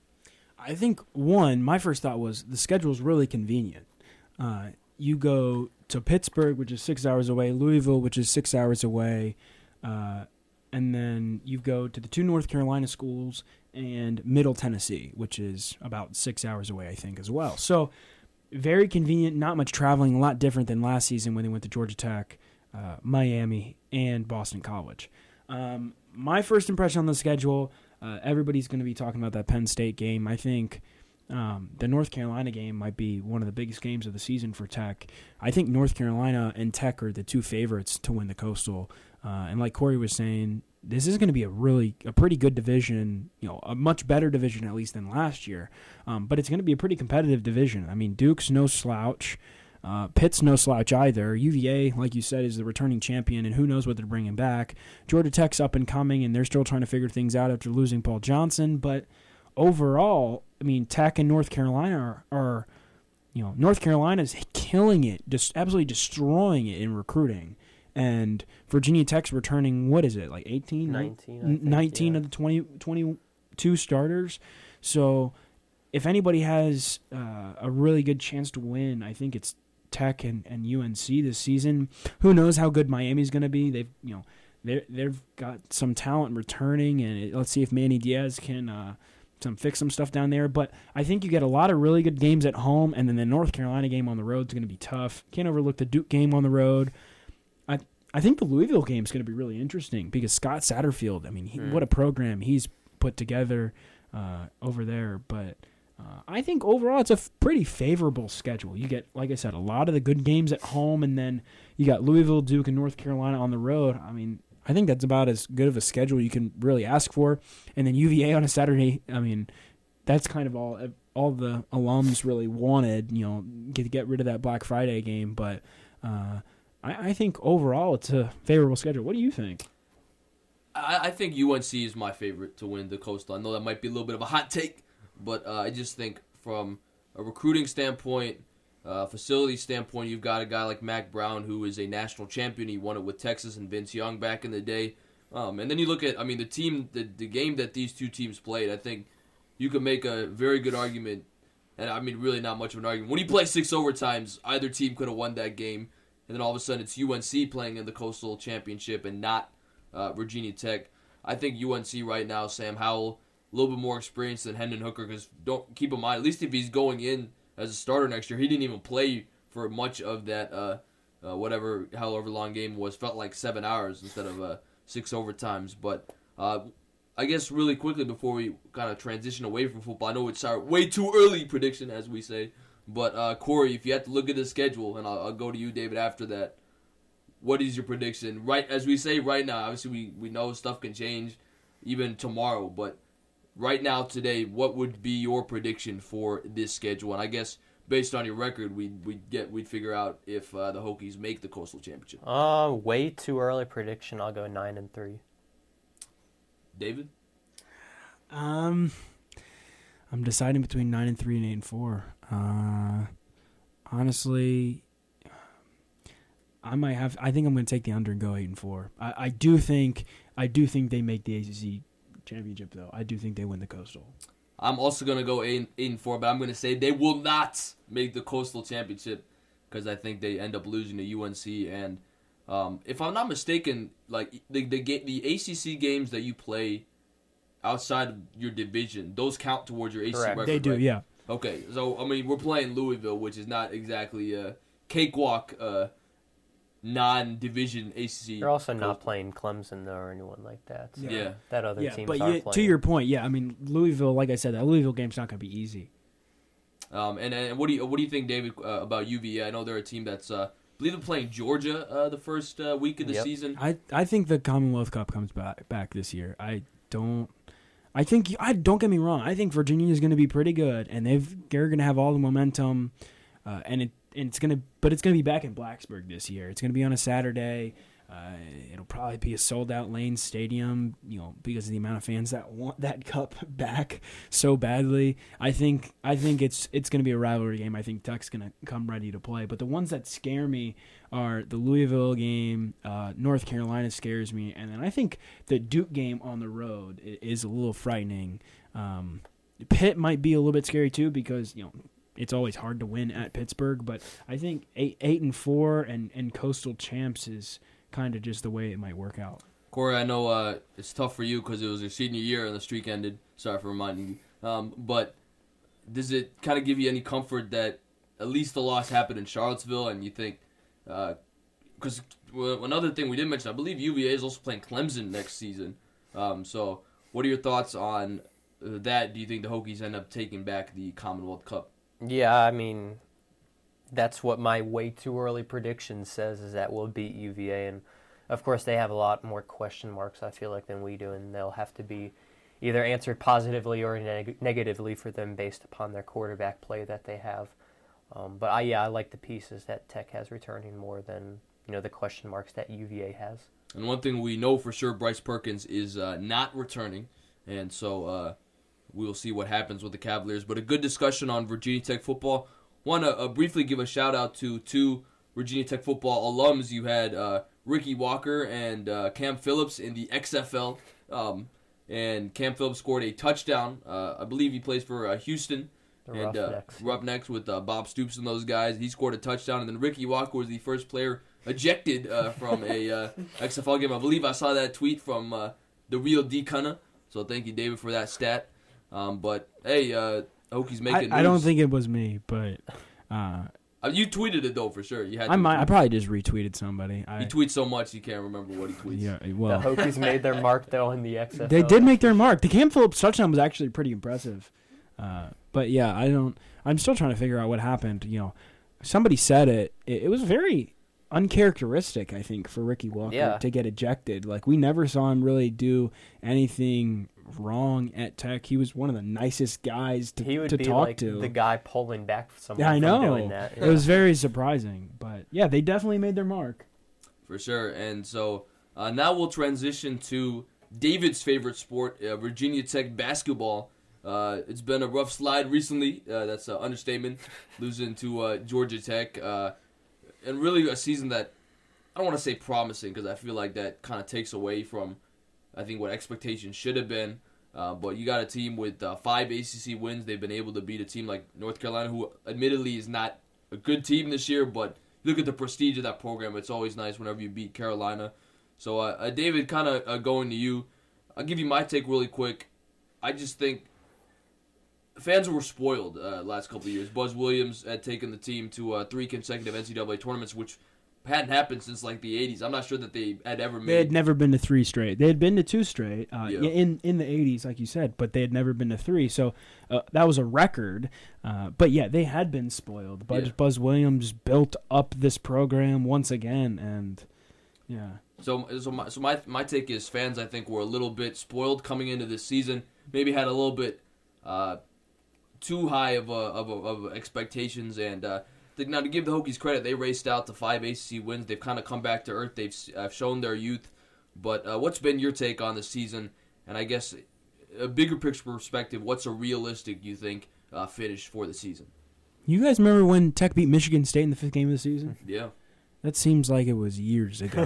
I think, my first thought was the schedule is really convenient. You go to Pittsburgh, which is 6 hours away, Louisville, which is 6 hours away, and then you go to the 2 North Carolina schools and Middle Tennessee, which is about 6 hours away, I think, as well. So very convenient, not much traveling, a lot different than last season when they went to Georgia Tech, Miami, and Boston College. My first impression on the schedule, everybody's going to be talking about that Penn State game. I think the North Carolina game might be one of the biggest games of the season for Tech. I think North Carolina and Tech are the 2 favorites to win the Coastal. And like Cory was saying, this is going to be a pretty good division, a much better division at least than last year. But it's going to be a pretty competitive division. I mean, Duke's no slouch. Pitt's no slouch either. UVA, like you said, is the returning champion, and who knows what they're bringing back. Georgia Tech's up and coming, and they're still trying to figure things out after losing Paul Johnson. But overall, I mean, Tech and North Carolina are North Carolina's killing it, just absolutely destroying it in recruiting. And Virginia Tech's returning, what is it, like 18? 19 of the 22 starters. So if anybody has a really good chance to win, I think it's Tech and UNC this season. Who knows how good Miami's going to be? They've got some talent returning, and let's see if Manny Diaz can fix some stuff down there. But I think you get a lot of really good games at home, and then the North Carolina game on the road is going to be tough. Can't overlook the Duke game on the road. I think the Louisville game is going to be really interesting because Scott Satterfield, I mean, what a program he's put together over there. But I think overall it's a pretty favorable schedule. You get, like I said, a lot of the good games at home, and then you got Louisville, Duke, and North Carolina on the road. I mean, I think that's about as good of a schedule you can really ask for. And then UVA on a Saturday, I mean, that's kind of all the alums really wanted, get rid of that Black Friday game. But I think overall it's a favorable schedule. What do you think?
I think UNC is my favorite to win the Coastal. I know that might be a little bit of a hot take, but I just think from a recruiting standpoint, facility standpoint, you've got a guy like Mac Brown who is a national champion. He won it with Texas and Vince Young back in the day. And then you look at, the game that these two teams played, I think you could make a very good argument, and I mean really not much of an argument. When you play 6 overtimes, either team could have won that game. And then all of a sudden it's UNC playing in the Coastal Championship and not Virginia Tech. I think UNC right now, Sam Howell, a little bit more experienced than Hendon Hooker, because don't keep in mind, at least if he's going in as a starter next year, he didn't even play for much of that however long game was. Felt like 7 hours instead of 6 overtimes. But I guess really quickly before we kind of transition away from football, I know it's our way too early prediction, as we say. But, Cory, if you have to look at the schedule, and I'll go to you, David, after that, what is your prediction? Right, as we say right now, obviously we know stuff can change even tomorrow, but right now, today, what would be your prediction for this schedule? And I guess based on your record, we'd figure out if the Hokies make the Coastal Championship.
Way too early prediction. I'll go 9-3.
David?
I'm deciding between 9-3 and 8-4. Honestly, I think I'm going to take the under and go 8-4. I do think they make the ACC championship, though. I do think they win the Coastal.
I'm also going to go 8-4, but I'm going to say they will not make the Coastal Championship because I think they end up losing to UNC. And if I'm not mistaken, like the ACC games that you play outside of your division, those count towards your ACC record.
They do,
right?
Yeah.
Okay, so we're playing Louisville, which is not exactly a cakewalk non-division ACC.
You're also not playing Clemson, though, or anyone like that. So
yeah.
That other teams
but
are playing.
To your point, Louisville, like I said, that Louisville game's not going to be easy.
And what do you think, David, about UVA? I know they're a team that's, I believe they're playing Georgia the first week of the season.
I think the Commonwealth Cup comes back this year. Don't get me wrong. I think Virginia is going to be pretty good, and they're going to have all the momentum, but it's going to be back in Blacksburg this year. It's going to be on a Saturday. It'll probably be a sold-out Lane Stadium, because of the amount of fans that want that cup back so badly. I think it's going to be a rivalry game. I think Tech's going to come ready to play. But the ones that scare me are the Louisville game, North Carolina scares me, and then I think the Duke game on the road is a little frightening. Pitt might be a little bit scary too because it's always hard to win at Pittsburgh, but I think 8-4 and Coastal champs is kind of just the way it might work out.
Corey, I know it's tough for you because it was your senior year and the streak ended. Sorry for reminding you. But does it kind of give you any comfort that at least the loss happened in Charlottesville and you think because another thing we didn't mention, I believe UVA is also playing Clemson next season. So what are your thoughts on that? Do you think the Hokies end up taking back the Commonwealth Cup?
Yeah, I mean, that's what my way too early prediction says, is that we'll beat UVA. And, of course, they have a lot more question marks, I feel like, than we do, and they'll have to be either answered positively or negatively for them based upon their quarterback play that they have. But, I like the pieces that Tech has returning more than, the question marks that UVA has.
And one thing we know for sure, Bryce Perkins is not returning, and so we'll see what happens with the Cavaliers. But a good discussion on Virginia Tech football. Want to briefly give a shout-out to two Virginia Tech football alums. You had Ricky Walker and Cam Phillips in the XFL. And Cam Phillips scored a touchdown. I believe he plays for Houston. Roughnecks with Bob Stoops and those guys. He scored a touchdown. And then Ricky Walker was the first player ejected from a XFL game. I believe I saw that tweet from the real D. Cunningham. So thank you, David, for that stat. But, hey, Hokies making news.
I don't think it was me, but
you tweeted it though for sure. You had.
I probably just retweeted somebody.
He tweets so much you can't remember what he tweets.
Yeah, well,
the Hokies made their mark though in the XFL.
They did make their mark. The Cam Phillips touchdown was actually pretty impressive. But yeah, I'm still trying to figure out what happened. Somebody said it. It was very uncharacteristic, I think, for Ricky Walker to get ejected. Like, we never saw him really do anything wrong at Tech. He was one of the nicest guys to talk to.
He would be like the guy pulling back someone
I know.
from doing that.
It was very surprising. But, yeah, they definitely made their mark.
For sure. And so now we'll transition to David's favorite sport, Virginia Tech basketball. It's been a rough slide recently. That's an understatement, losing to Georgia Tech. And really a season that I don't want to say promising because I feel like that kind of takes away from, I think, what expectations should have been. But you got a team with 5 ACC wins. They've been able to beat a team like North Carolina, who admittedly is not a good team this year, but look at the prestige of that program. It's always nice whenever you beat Carolina. So, David, kind of going to you. I'll give you my take really quick. I just think fans were spoiled last couple of years. Buzz Williams had taken the team to 3 consecutive NCAA tournaments, which hadn't happened since like the 80s. I'm not sure that they had ever made.
They had never been to 3 straight. They had been to 2 straight in the 80s, like you said, but they had never been to 3. So that was a record. But yeah, they had been spoiled. Buzz Williams built up this program once again, and yeah.
So my take is fans, I think, were a little bit spoiled coming into this season. Maybe had a little bit too high of expectations, and now to give the Hokies credit, they raced out to 5 ACC wins. They've kind of come back to earth. They've shown their youth. But what's been your take on the season? And I guess a bigger picture perspective, what's a realistic, you think, finish for the season?
You guys remember when Tech beat Michigan State in the 5th game of the season?
Yeah.
That seems like it was years ago.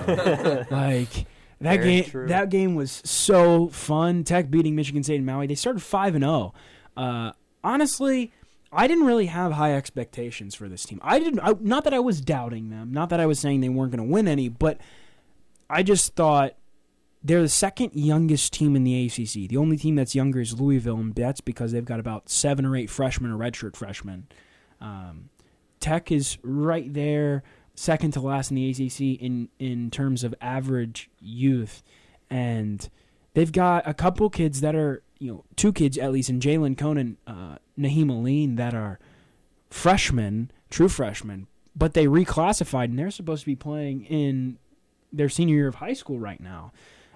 Like that game was so fun. Tech beating Michigan State in Maui. They started 5-0. Honestly, I didn't really have high expectations for this team. Not that I was doubting them, not that I was saying they weren't going to win any, but I just thought they're the second youngest team in the ACC. The only team that's younger is Louisville, and that's because they've got about 7 or 8 freshmen or redshirt freshmen. Tech is right there, second to last in the ACC in terms of average youth, and they've got a couple kids that are, 2 kids at least, in Jalen Conan, Naheem Aline, that are freshmen, true freshmen, but they reclassified, and they're supposed to be playing in their senior year of high school right now.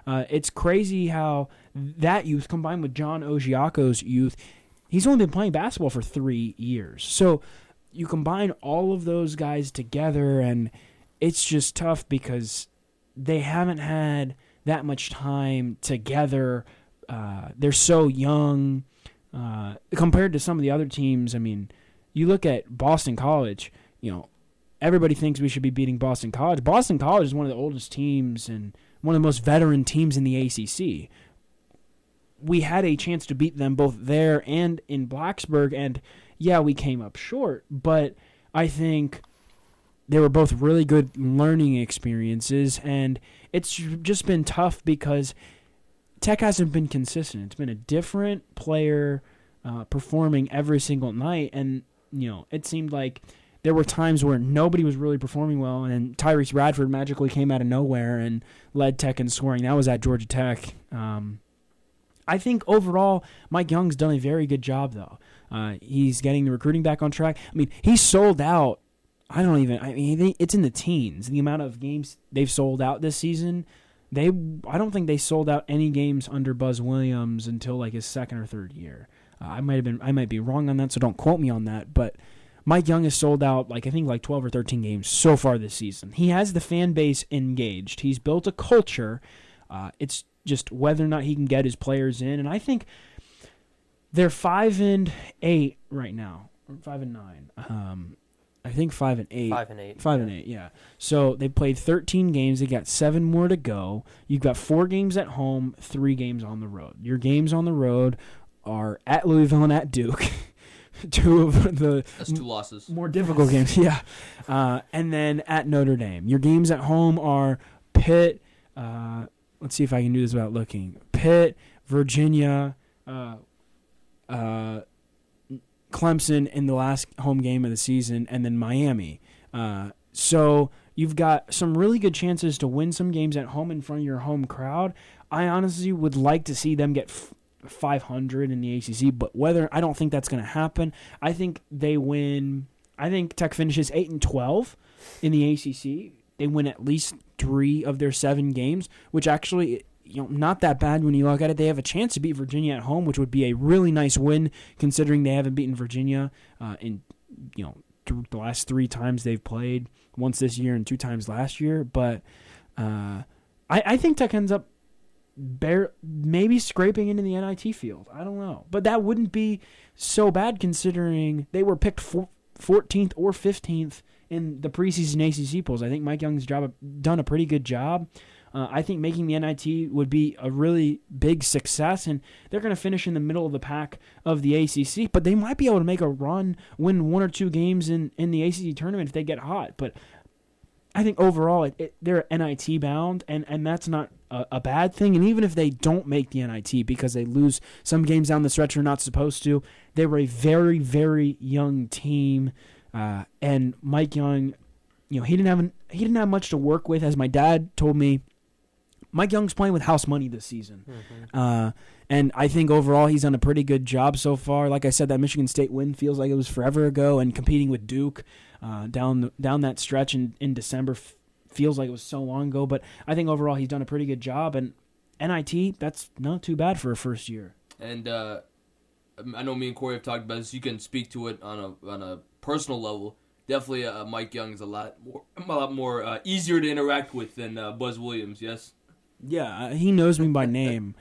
It's crazy how that youth combined with John Ogiaco's youth, he's only been playing basketball for 3 years. So you combine all of those guys together, and it's just tough because they haven't had that much time together. They're so young compared to some of the other teams. I mean, you look at Boston College, everybody thinks we should be beating Boston College. Boston College is one of the oldest teams and one of the most veteran teams in the ACC. We had a chance to beat them both there and in Blacksburg, and yeah, we came up short, but I think they were both really good learning experiences, and it's just been tough because Tech hasn't been consistent. It's been a different player performing every single night, and it seemed like there were times where nobody was really performing well, and then Tyrese Radford magically came out of nowhere and led Tech in scoring. That was at Georgia Tech. I think overall, Mike Young's done a very good job, though. He's getting the recruiting back on track. I mean, he sold out. It's in the teens. The amount of games they've sold out this season, I don't think they sold out any games under Buzz Williams until like his second or third year. I might be wrong on that, so don't quote me on that. But Mike Young has sold out I think 12 or 13 games so far this season. He has the fan base engaged. He's built a culture. It's just whether or not he can get his players in, and I think they're 5-8 right now, or 5-9. I think 5-8.
5-8.
5-8, yeah. So they played 13 games. They got 7 more to go. You've got 4 games at home, 3 games on the road. Your games on the road are at Louisville and at Duke. 2 of the
That's 2 losses.
More difficult games, yeah. And then at Notre Dame. Your games at home are Pitt. Let's see if I can do this without looking. Pitt, Virginia, Clemson in the last home game of the season, and then Miami. So you've got some really good chances to win some games at home in front of your home crowd. I honestly would like to see them get 500 in the ACC, but I don't think that's going to happen. I think they win. I think Tech finishes 8-12 in the ACC. They win at least 3 of their 7 games, which actually, not that bad when you look at it. They have a chance to beat Virginia at home, which would be a really nice win considering they haven't beaten Virginia in the last 3 times they've played, once this year and 2 times last year. But I think Tech ends up maybe scraping into the NIT field. I don't know, but that wouldn't be so bad considering they were picked 14th or 15th in the preseason ACC polls. I think Mike Young's done a pretty good job. I think making the NIT would be a really big success, and they're going to finish in the middle of the pack of the ACC, but they might be able to make a run, win 1 or 2 games in the ACC tournament if they get hot. But I think overall they're NIT bound, and that's not a bad thing. And even if they don't make the NIT because they lose some games down the stretch they're not supposed to, they were a very, very young team. And Mike Young, he didn't have much to work with. As my dad told me, Mike Young's playing with house money this season. Mm-hmm. And I think overall he's done a pretty good job so far. Like I said, that Michigan State win feels like it was forever ago, and competing with Duke down that stretch in December feels like it was so long ago. But I think overall he's done a pretty good job, and NIT, that's not too bad for a first year.
And I know me and Corey have talked about this. You can speak to it on a personal level. Definitely, Mike Young is a lot more easier to interact with than Buzz Williams. Yes.
Yeah, he knows me by name,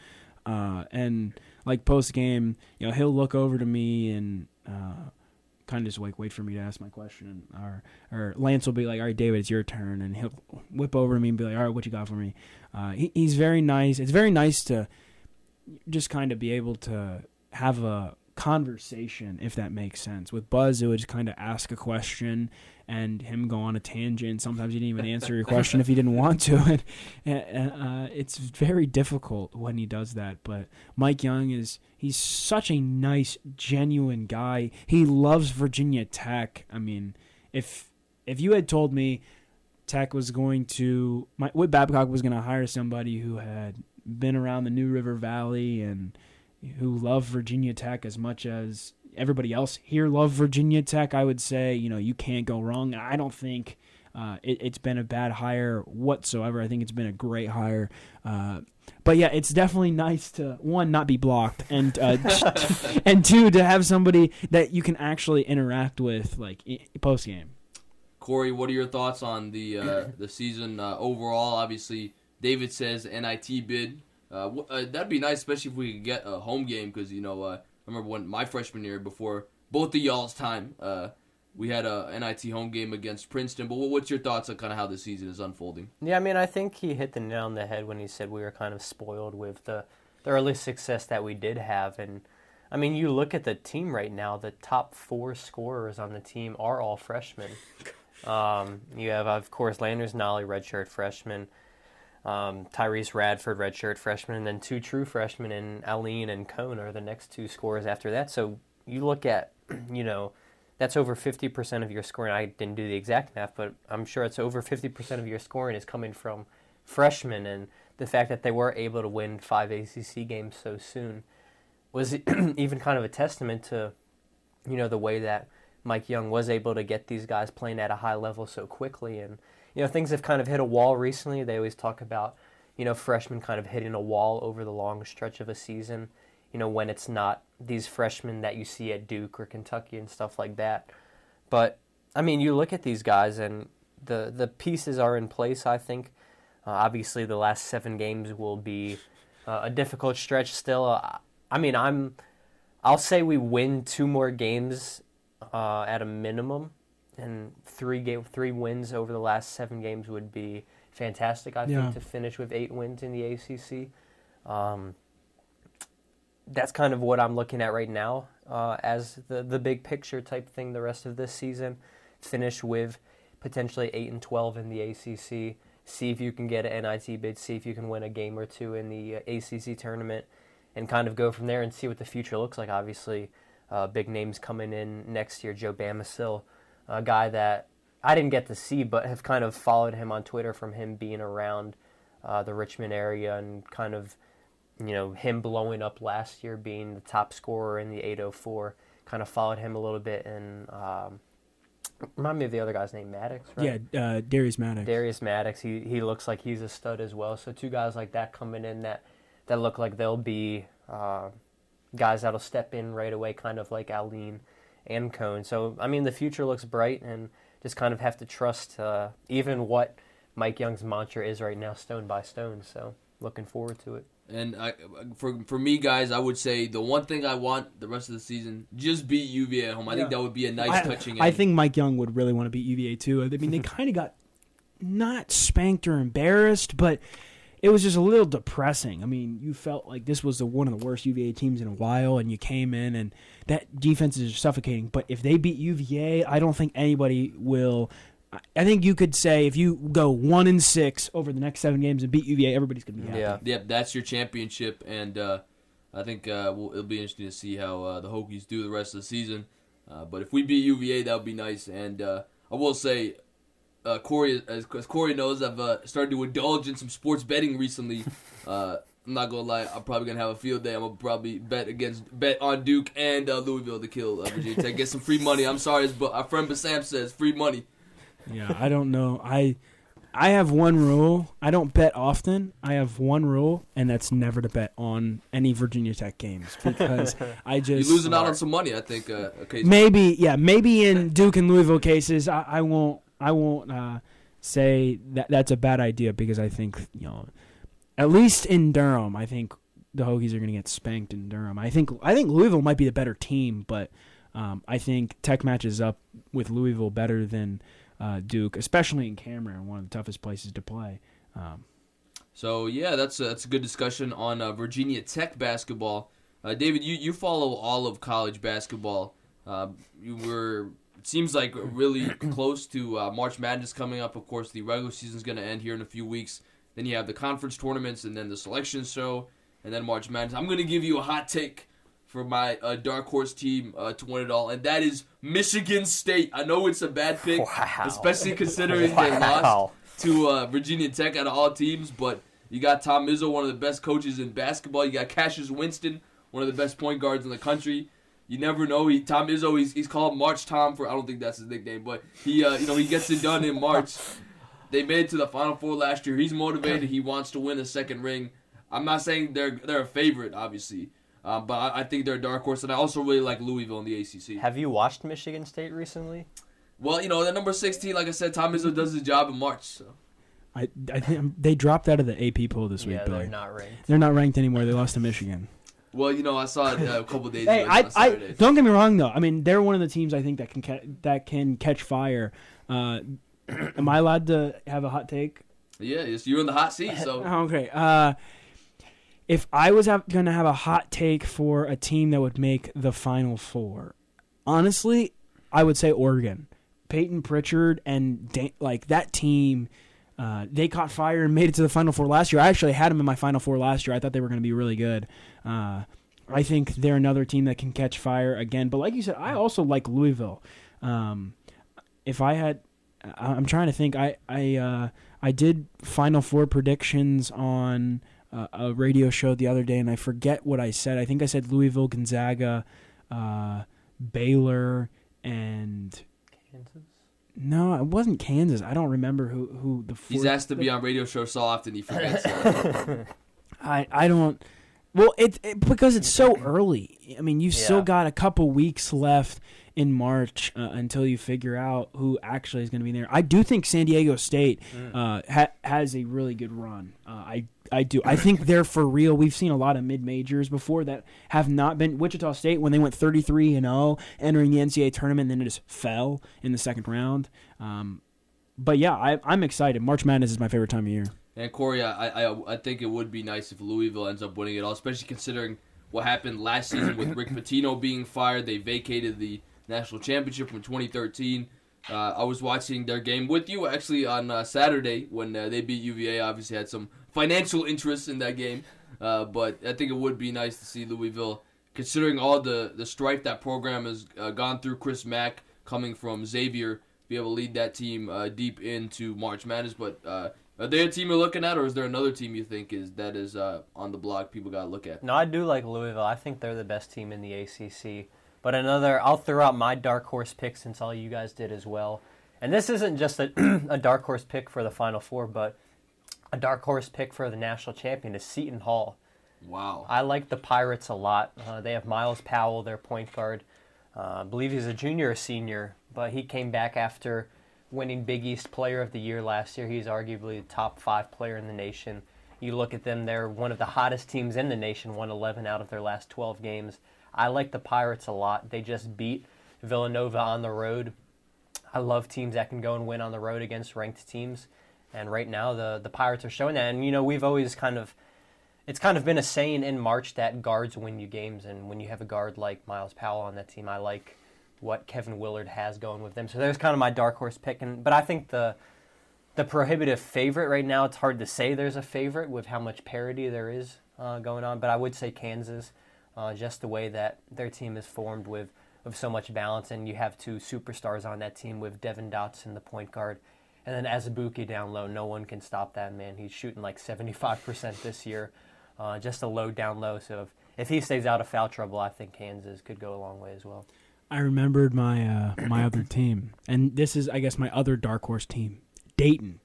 and like post game, he'll look over to me and kind of just wait for me to ask my question, or Lance will be like, "All right, David, it's your turn," and he'll whip over to me and be like, "All right, what you got for me?" He's very nice. It's very nice to just kind of be able to have a conversation, if that makes sense. With Buzz, it would just kind of ask a question and him go on a tangent. Sometimes he didn't even answer your question if he didn't want to. And it's very difficult when he does that. But Mike Young he's such a nice, genuine guy. He loves Virginia Tech. I mean, if you had told me Tech was going to, Whit Babcock was going to hire somebody who had been around the New River Valley and who loved Virginia Tech as much as everybody else here loved Virginia Tech, I would say, you can't go wrong. I don't think it's been a bad hire whatsoever. I think it's been a great hire. But yeah, it's definitely nice to, 1, not be blocked, and and 2, to have somebody that you can actually interact with, like, post-game.
Corey, what are your thoughts on the season overall? Obviously, David says NIT bid. That'd be nice, especially if we could get a home game, because I remember when my freshman year, before both of y'all's time, we had a NIT home game against Princeton. But what's your thoughts on kind of how the season is unfolding?
Yeah, I mean, I think he hit the nail on the head when he said we were kind of spoiled with the early success that we did have. And, I mean, you look at the team right now, the top 4 scorers on the team are all freshmen. You have, of course, Landers Nolly, redshirt freshman, Tyrese Radford, redshirt freshman, and then 2 true freshmen in Aline and Cone are the next 2 scorers after that. So you look at, that's over 50% of your scoring. I didn't do the exact math, but I'm sure it's over 50% of your scoring is coming from freshmen. And the fact that they were able to win 5 ACC games so soon was even kind of a testament to, the way that Mike Young was able to get these guys playing at a high level so quickly. And, things have kind of hit a wall recently. They always talk about, freshmen kind of hitting a wall over the long stretch of a season, when it's not these freshmen that you see at Duke or Kentucky and stuff like that. But, I mean, you look at these guys and the pieces are in place, I think. Obviously, the last 7 games will be a difficult stretch still. I'll say we win 2 more games at a minimum, and 3 wins over the last 7 games would be fantastic, I think, to finish with 8 wins in the ACC. That's kind of what I'm looking at right now as the big picture type thing the rest of this season. Finish with potentially 8-12 in the ACC. See if you can get an NIT bid. See if you can win a game or 2 in the ACC tournament, and kind of go from there and see what the future looks like. Obviously, big names coming in next year. Joe Bamisil, a guy that I didn't get to see, but have kind of followed him on Twitter from him being around the Richmond area, and kind of, him blowing up last year, being the top scorer in the 804. Kind of followed him a little bit, and remind me of the other guy's name, Maddox, right?
Yeah, Darius Maddox.
Darius Maddox, he looks like he's a stud as well. So 2 guys like that coming in that look like they'll be guys that'll step in right away, kind of like Aline and Cone. So, I mean, the future looks bright, and just kind of have to trust even what Mike Young's mantra is right now, stone by stone. So, looking forward to it.
And for me, guys, I would say the one thing I want the rest of the season, just beat UVA at home. I think that would be a nice touching end.
I think Mike Young would really want to beat UVA too. I mean, they kind of got not spanked or embarrassed, but it was just a little depressing. I mean, you felt like this was one of the worst UVA teams in a while, and you came in, and that defense is suffocating. But if they beat UVA, I don't think anybody will. I think you could say if you go 1-6 over the next 7 games and beat UVA, everybody's gonna be happy.
Yeah,
yep, that's your championship, and I think it'll be interesting to see how the Hokies do the rest of the season. But if we beat UVA, that would be nice. And I will say, Corey, as Corey knows, I've started to indulge in some sports betting recently. I'm not gonna lie, I'm probably gonna have a field day. I'm gonna probably bet on Duke and Louisville to kill Virginia Tech. Get some free money. I'm sorry, but our friend Bassam says free money.
Yeah, I don't know. I have one rule. I don't bet often. I have one rule, and that's never to bet on any Virginia Tech games, because I just
you're losing out on some money. I think. Occasionally.
Maybe in Duke and Louisville cases, I won't say that that's a bad idea, because I think at least in Durham, I think the Hokies are going to get spanked in Durham. I think Louisville might be the better team, but I think Tech matches up with Louisville better than Duke, especially in Cameron, one of the toughest places to play.
So yeah, that's a good discussion on Virginia Tech basketball. David, you follow all of college basketball. It seems like really close to March Madness coming up. Of course, the regular season is going to end here in a few weeks. Then you have the conference tournaments, and then the selection show, and then March Madness. I'm going to give you a hot take for my dark horse team to win it all, and that is Michigan State. I know it's a bad pick, especially considering they lost to Virginia Tech out of all teams, but you got Tom Izzo, one of the best coaches in basketball. You got Cassius Winston, one of the best point guards in the country. You never know. Tom Izzo, he's called March Tom for, I don't think that's his nickname, but he gets it done in March. They made it to the Final Four last year. He's motivated. He wants to win a second ring. I'm not saying they're a favorite, obviously. But I think they're a dark horse, and I also really like Louisville in the ACC.
Have you watched Michigan State recently?
Well, the number 16, like I said, Tom Izzo does his job in March. So.
I think they dropped out of the AP poll this week,
Yeah,
Billy.
they're not ranked.
They're not ranked anymore. They lost to Michigan.
Well, I saw it a couple days
Hey,
ago. On Saturday.
don't get me wrong though. I mean, they're one of the teams I think that can catch fire. Am I allowed to have a hot take?
Yeah, you're in the hot seat. So
Okay. If I was going to have a hot take for a team that would make the Final Four, honestly, I would say Oregon. Peyton Pritchard and that team, they caught fire and made it to the Final Four last year. I actually had them in my Final Four last year. I thought they were going to be really good. I think they're another team that can catch fire again. But like you said, I also like Louisville. If I had, I'm trying to think. I did Final Four predictions on a radio show the other day, and I forget what I said. I think I said Louisville, Gonzaga, Baylor, and
Kansas?
No, it wasn't Kansas. I don't remember who the.
He's asked to be on radio shows so often he forgets.
I don't. Well, it because it's so early. I mean, you've still got a couple weeks left in March until you figure out who actually is going to be there. I do think San Diego State has a really good run. I do. I think they're for real. We've seen a lot of mid-majors before that have not been. Wichita State, when they went 33-0, entering the NCAA tournament, and then it just fell in the second round. But yeah, I'm excited. March Madness is my favorite time of year.
And Cory, I think it would be nice if Louisville ends up winning it all, especially considering what happened last season with Rick Pitino being fired. They vacated the national championship from 2013. I was watching their game with you actually on Saturday when they beat UVA. Obviously had some financial interest in that game, but I think it would be nice to see Louisville, considering all the strife that program has gone through. Chris Mack coming from Xavier, be able to lead that team deep into March Madness. But are they a team you're looking at, or is there another team you think is on the block people got to look at?
No, I do like Louisville. I think they're the best team in the ACC. But I'll throw out my dark horse pick since all you guys did as well. And this isn't just a dark horse pick for the Final Four, but a dark horse pick for the national champion is Seton Hall.
Wow.
I like the Pirates a lot. They have Miles Powell, their point guard. I believe he's a junior or senior, but he came back after winning Big East Player of the Year last year. He's arguably the top 5 player in the nation. You look at them, they're one of the hottest teams in the nation, won 11 out of their last 12 games. I like the Pirates a lot. They just beat Villanova on the road. I love teams that can go and win on the road against ranked teams. And right now, the Pirates are showing that. And, we've always it's kind of been a saying in March that guards win you games. And when you have a guard like Miles Powell on that team, I like what Kevin Willard has going with them. So there's kind of my dark horse pick. But I think the prohibitive favorite right now, it's hard to say there's a favorite with how much parity there is going on. But I would say Kansas. Just the way that their team is formed with so much balance, and you have 2 superstars on that team with Devin Dotson, the point guard, and then Azubuike down low. No one can stop that man. He's shooting like 75% this year, just a low down low. So if he stays out of foul trouble, I think Kansas could go a long way as well.
I remembered my my other team, and this is, I guess, my other dark horse team, Dayton.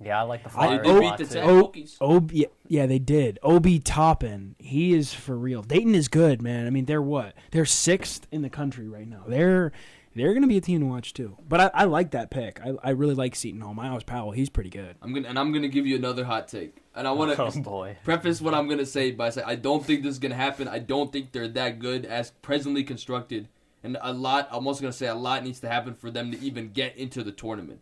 Yeah, I like the Flyers.
They beat the Tech Hokies.
Yeah, they did. Obi Toppin, he is for real. Dayton is good, man. I mean, they're what? They're 6th in the country right now. They're going to be a team to watch too. But I like that pick. I really like Seton Hall. Miles Powell, he's pretty good.
I'm gonna give you another hot take, and I want to preface what I'm gonna say by saying I don't think this is gonna happen. I don't think they're that good as presently constructed, and I'm also gonna say a lot needs to happen for them to even get into the tournament.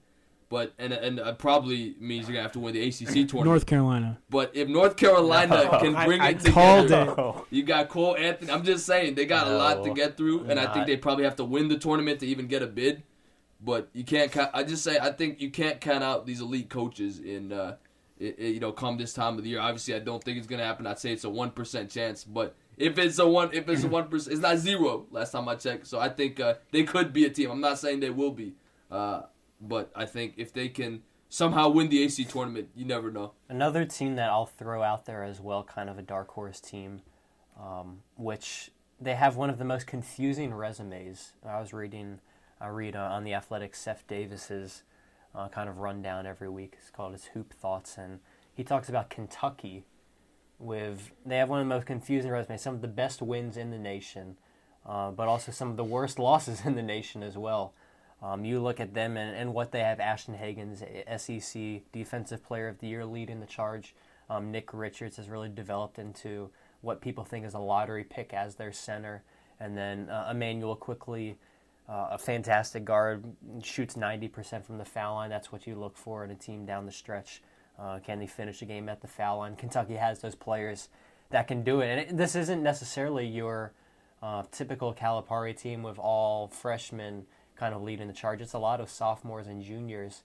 But and probably means you're gonna have to win the ACC tournament.
North Carolina.
But if North Carolina can bring it together, you got Cole Anthony. I'm just saying they got a lot to get through, and I think they probably have to win the tournament to even get a bid. But you can't. I think you can't count out these elite coaches in come this time of the year. Obviously, I don't think it's gonna happen. I'd say it's a 1% chance, but if it's a 1%, it's not 0. Last time I checked, so I think they could be a team. I'm not saying they will be. But I think if they can somehow win the AC tournament, you never know.
Another team that I'll throw out there as well, kind of a dark horse team, which they have one of the most confusing resumes. I read on The Athletic Seth Davis's kind of rundown every week. It's called his Hoop Thoughts, and he talks about Kentucky. They have one of the most confusing resumes, some of the best wins in the nation, but also some of the worst losses in the nation as well. You look at them and what they have. Ashton Hagens, SEC Defensive Player of the Year, leading the charge. Nick Richards has really developed into what people think is a lottery pick as their center. And then Emmanuel quickly, a fantastic guard, shoots 90% from the foul line. That's what you look for in a team down the stretch. Can they finish a game at the foul line? Kentucky has those players that can do it. And this isn't necessarily your typical Calipari team with all freshmen kind of leading the charge. It's a lot of sophomores and juniors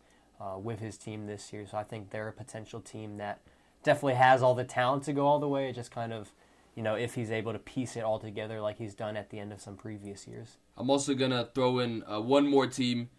with his team this year. So I think they're a potential team that definitely has all the talent to go all the way. It just kind of, if he's able to piece it all together like he's done at the end of some previous years.
I'm also going to throw in one more team,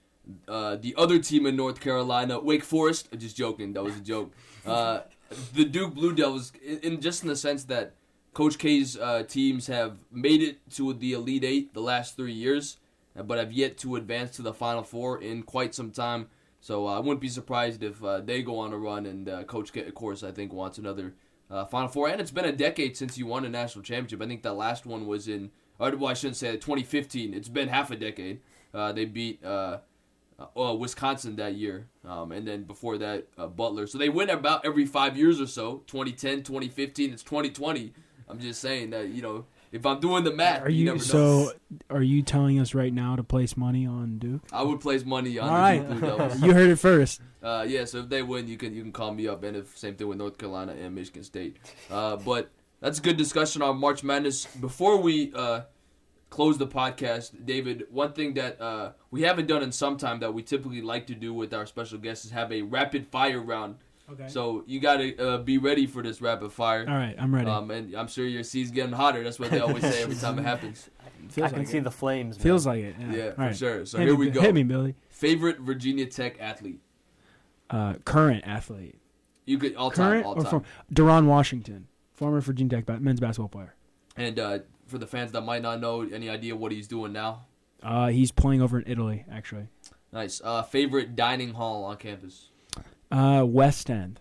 the other team in North Carolina, Wake Forest. I'm just joking. That was a joke. The Duke Blue Devils, in the sense that Coach K's teams have made it to the Elite Eight the last 3 years, but have yet to advance to the Final Four in quite some time. So I wouldn't be surprised if they go on a run, and Coach K, of course, I think wants another Final Four. And it's been a decade since you won a national championship. I think that last one was in, I shouldn't say 2015. It's been half a decade. They beat Wisconsin that year, and then before that, Butler. So they win about every 5 years or so. 2010, 2015, it's 2020. I'm just saying that, if I'm doing the math, you never know.
So are you telling us right now to place money on Duke?
I would place money on the Duke Blue Devils.
You heard it first.
Yeah, so if they win, you can call me up, and if same thing with North Carolina and Michigan State. But that's a good discussion on March Madness. Before we close the podcast, David, one thing that we haven't done in some time that we typically like to do with our special guests is have a rapid fire round.
Okay.
So you got to be ready for this rapid fire.
All right, I'm ready.
And I'm sure your seat's getting hotter. That's what they always say every time it happens.
I can see the flames.
Feels like it.
Yeah, for
right.
sure. So here we go.
Hit me, Billy.
Favorite Virginia Tech athlete?
Current athlete.
You could all time.
Deron Washington, former Virginia Tech men's basketball player.
And for the fans that might not know, any idea what he's doing now?
He's playing over in Italy, actually.
Nice. Favorite dining hall on campus?
West End.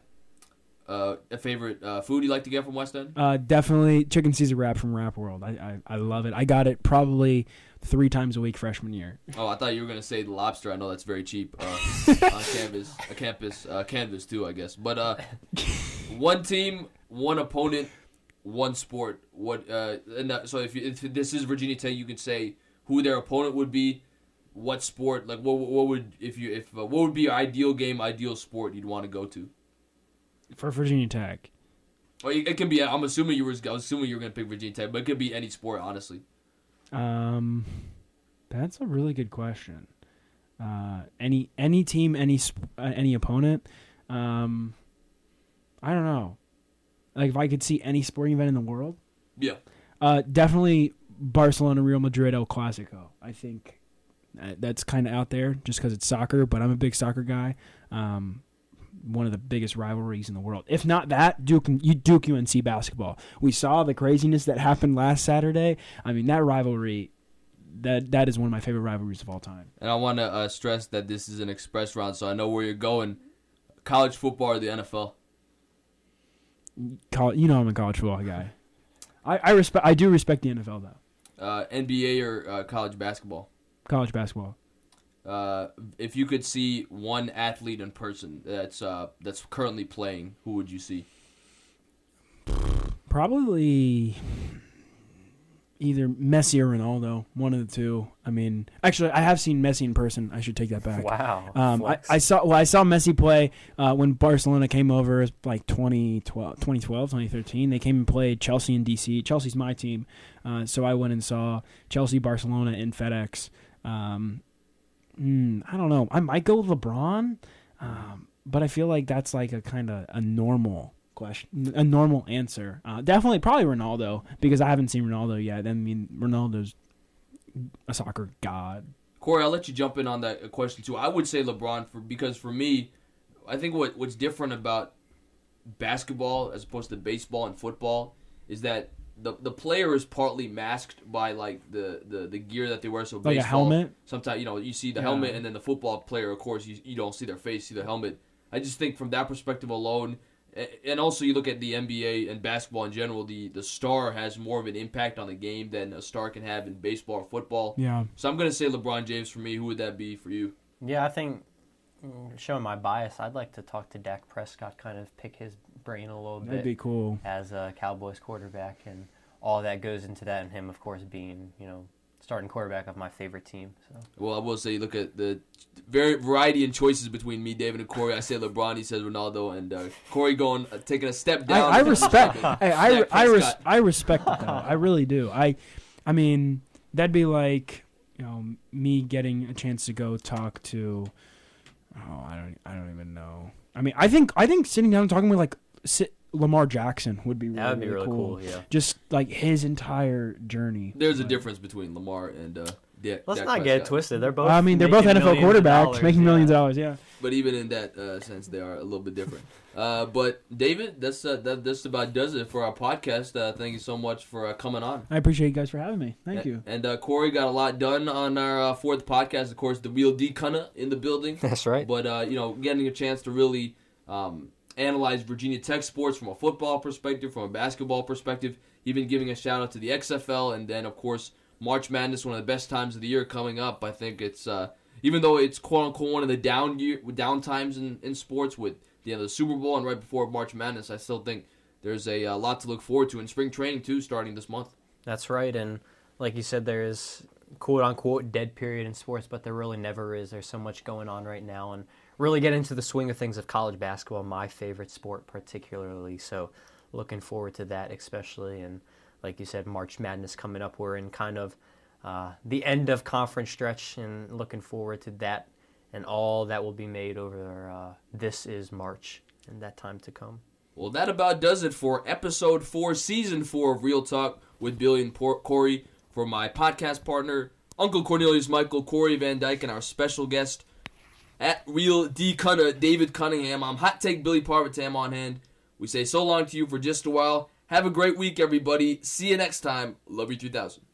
A favorite food you like to get from West End?
Definitely chicken Caesar wrap from Wrap World. I love it. I got it probably 3 times a week freshman year.
Oh, I thought you were gonna say the lobster. I know that's very cheap on campus too, I guess. But one team, one opponent, one sport. What? So if this is Virginia Tech, you could say who their opponent would be. What sport? Like what would what would be your ideal game, ideal sport you'd want to go to?
For Virginia Tech.
Well, it can be. I was assuming you were going to pick Virginia Tech, but it could be any sport, honestly.
That's a really good question. Any team, any opponent. I don't know. Like if I could see any sporting event in the world.
Yeah.
Definitely Barcelona, Real Madrid, El Clasico. I think that's kind of out there just because it's soccer, but I'm a big soccer guy. One of the biggest rivalries in the world. If not that, Duke UNC basketball. We saw the craziness that happened last Saturday. I mean, that rivalry, that is one of my favorite rivalries of all time.
And I want to stress that this is an express round, so I know where you're going. College football or the NFL?
I'm a college football guy. I do respect the NFL though.
NBA or college basketball?
College basketball.
If you could see one athlete in person that's currently playing, who would you see?
Probably either Messi or Ronaldo, one of the two. I mean, actually, I have seen Messi in person. I should take that back.
Wow.
I saw Messi play when Barcelona came over, like 2012, 2013. They came and played Chelsea in DC. Chelsea's my team, so I went and saw Chelsea, Barcelona in FedEx. I don't know. I might go with LeBron, but I feel like that's like a kind of a normal question, a normal answer. Definitely, probably Ronaldo because I haven't seen Ronaldo yet. I mean, Ronaldo's a soccer god.
Corey, I'll let you jump in on that question too. I would say LeBron because for me, I think what's different about basketball as opposed to baseball and football is that the player is partly masked by like the gear that they wear. So
like
baseball,
a helmet.
Sometimes you see the helmet, and then the football player, of course, you don't see their face, see the helmet. I just think from that perspective alone, And also, you look at the NBA and basketball in general, the star has more of an impact on the game than a star can have in baseball or football.
Yeah.
So I'm going to say LeBron James for me. Who would that be for you?
Yeah, I think, showing my bias, I'd like to talk to Dak Prescott, kind of pick his brain a little bit.
That'd be cool.
As a Cowboys quarterback, and all that goes into that, and him, of course, being, starting quarterback of my favorite team. So.
Well, I will say, look at the variety in choices between me, David, and Corey. I say LeBron, he says Ronaldo, and Corey taking a step down.
I respect. I respect it though. I really do. I mean, that'd be like me getting a chance to go talk to. Oh, I don't even know. I mean, I think sitting down and talking with Lamar Jackson would be really cool. Yeah. Just like his entire journey.
There's a difference between Lamar and Dak.
Let's not get it twisted. They're both.
They're both NFL quarterbacks making millions of dollars. Yeah.
But even in that sense, they are a little bit different. But David, that's about does it for our podcast. Thank you so much for coming on.
I appreciate you guys for having me. Thank you.
And Corey got a lot done on our fourth podcast. Of course, the real D Cunningham in the building.
That's right.
But getting a chance to really analyze Virginia Tech sports from a football perspective, from a basketball perspective, even giving a shout out to the XFL, and then of course March Madness, one of the best times of the year coming up. I think it's even though it's quote unquote one of the down times in sports with the Super Bowl and right before March Madness, I still think there's a lot to look forward to in spring training too, starting this month.
That's right, and like you said, there is quote unquote dead period in sports, but there really never is. There's so much going on right now, and really get into the swing of things of college basketball, my favorite sport particularly. So looking forward to that especially. And like you said, March Madness coming up. We're in kind of the end of conference stretch, and looking forward to that and all that will be made over this is March and that time to come.
Well, that about does it for episode 4, season 4 of Real Talk with Billy and Cory. For my podcast partner, Uncle Cornelius Michael, Corey Van Dyke, and our special guest, at Real D Cunningham, David Cunningham. I'm Hot Take Billy Parvatam on hand. We say so long to you for just a while. Have a great week, everybody. See you next time. Love you 3000.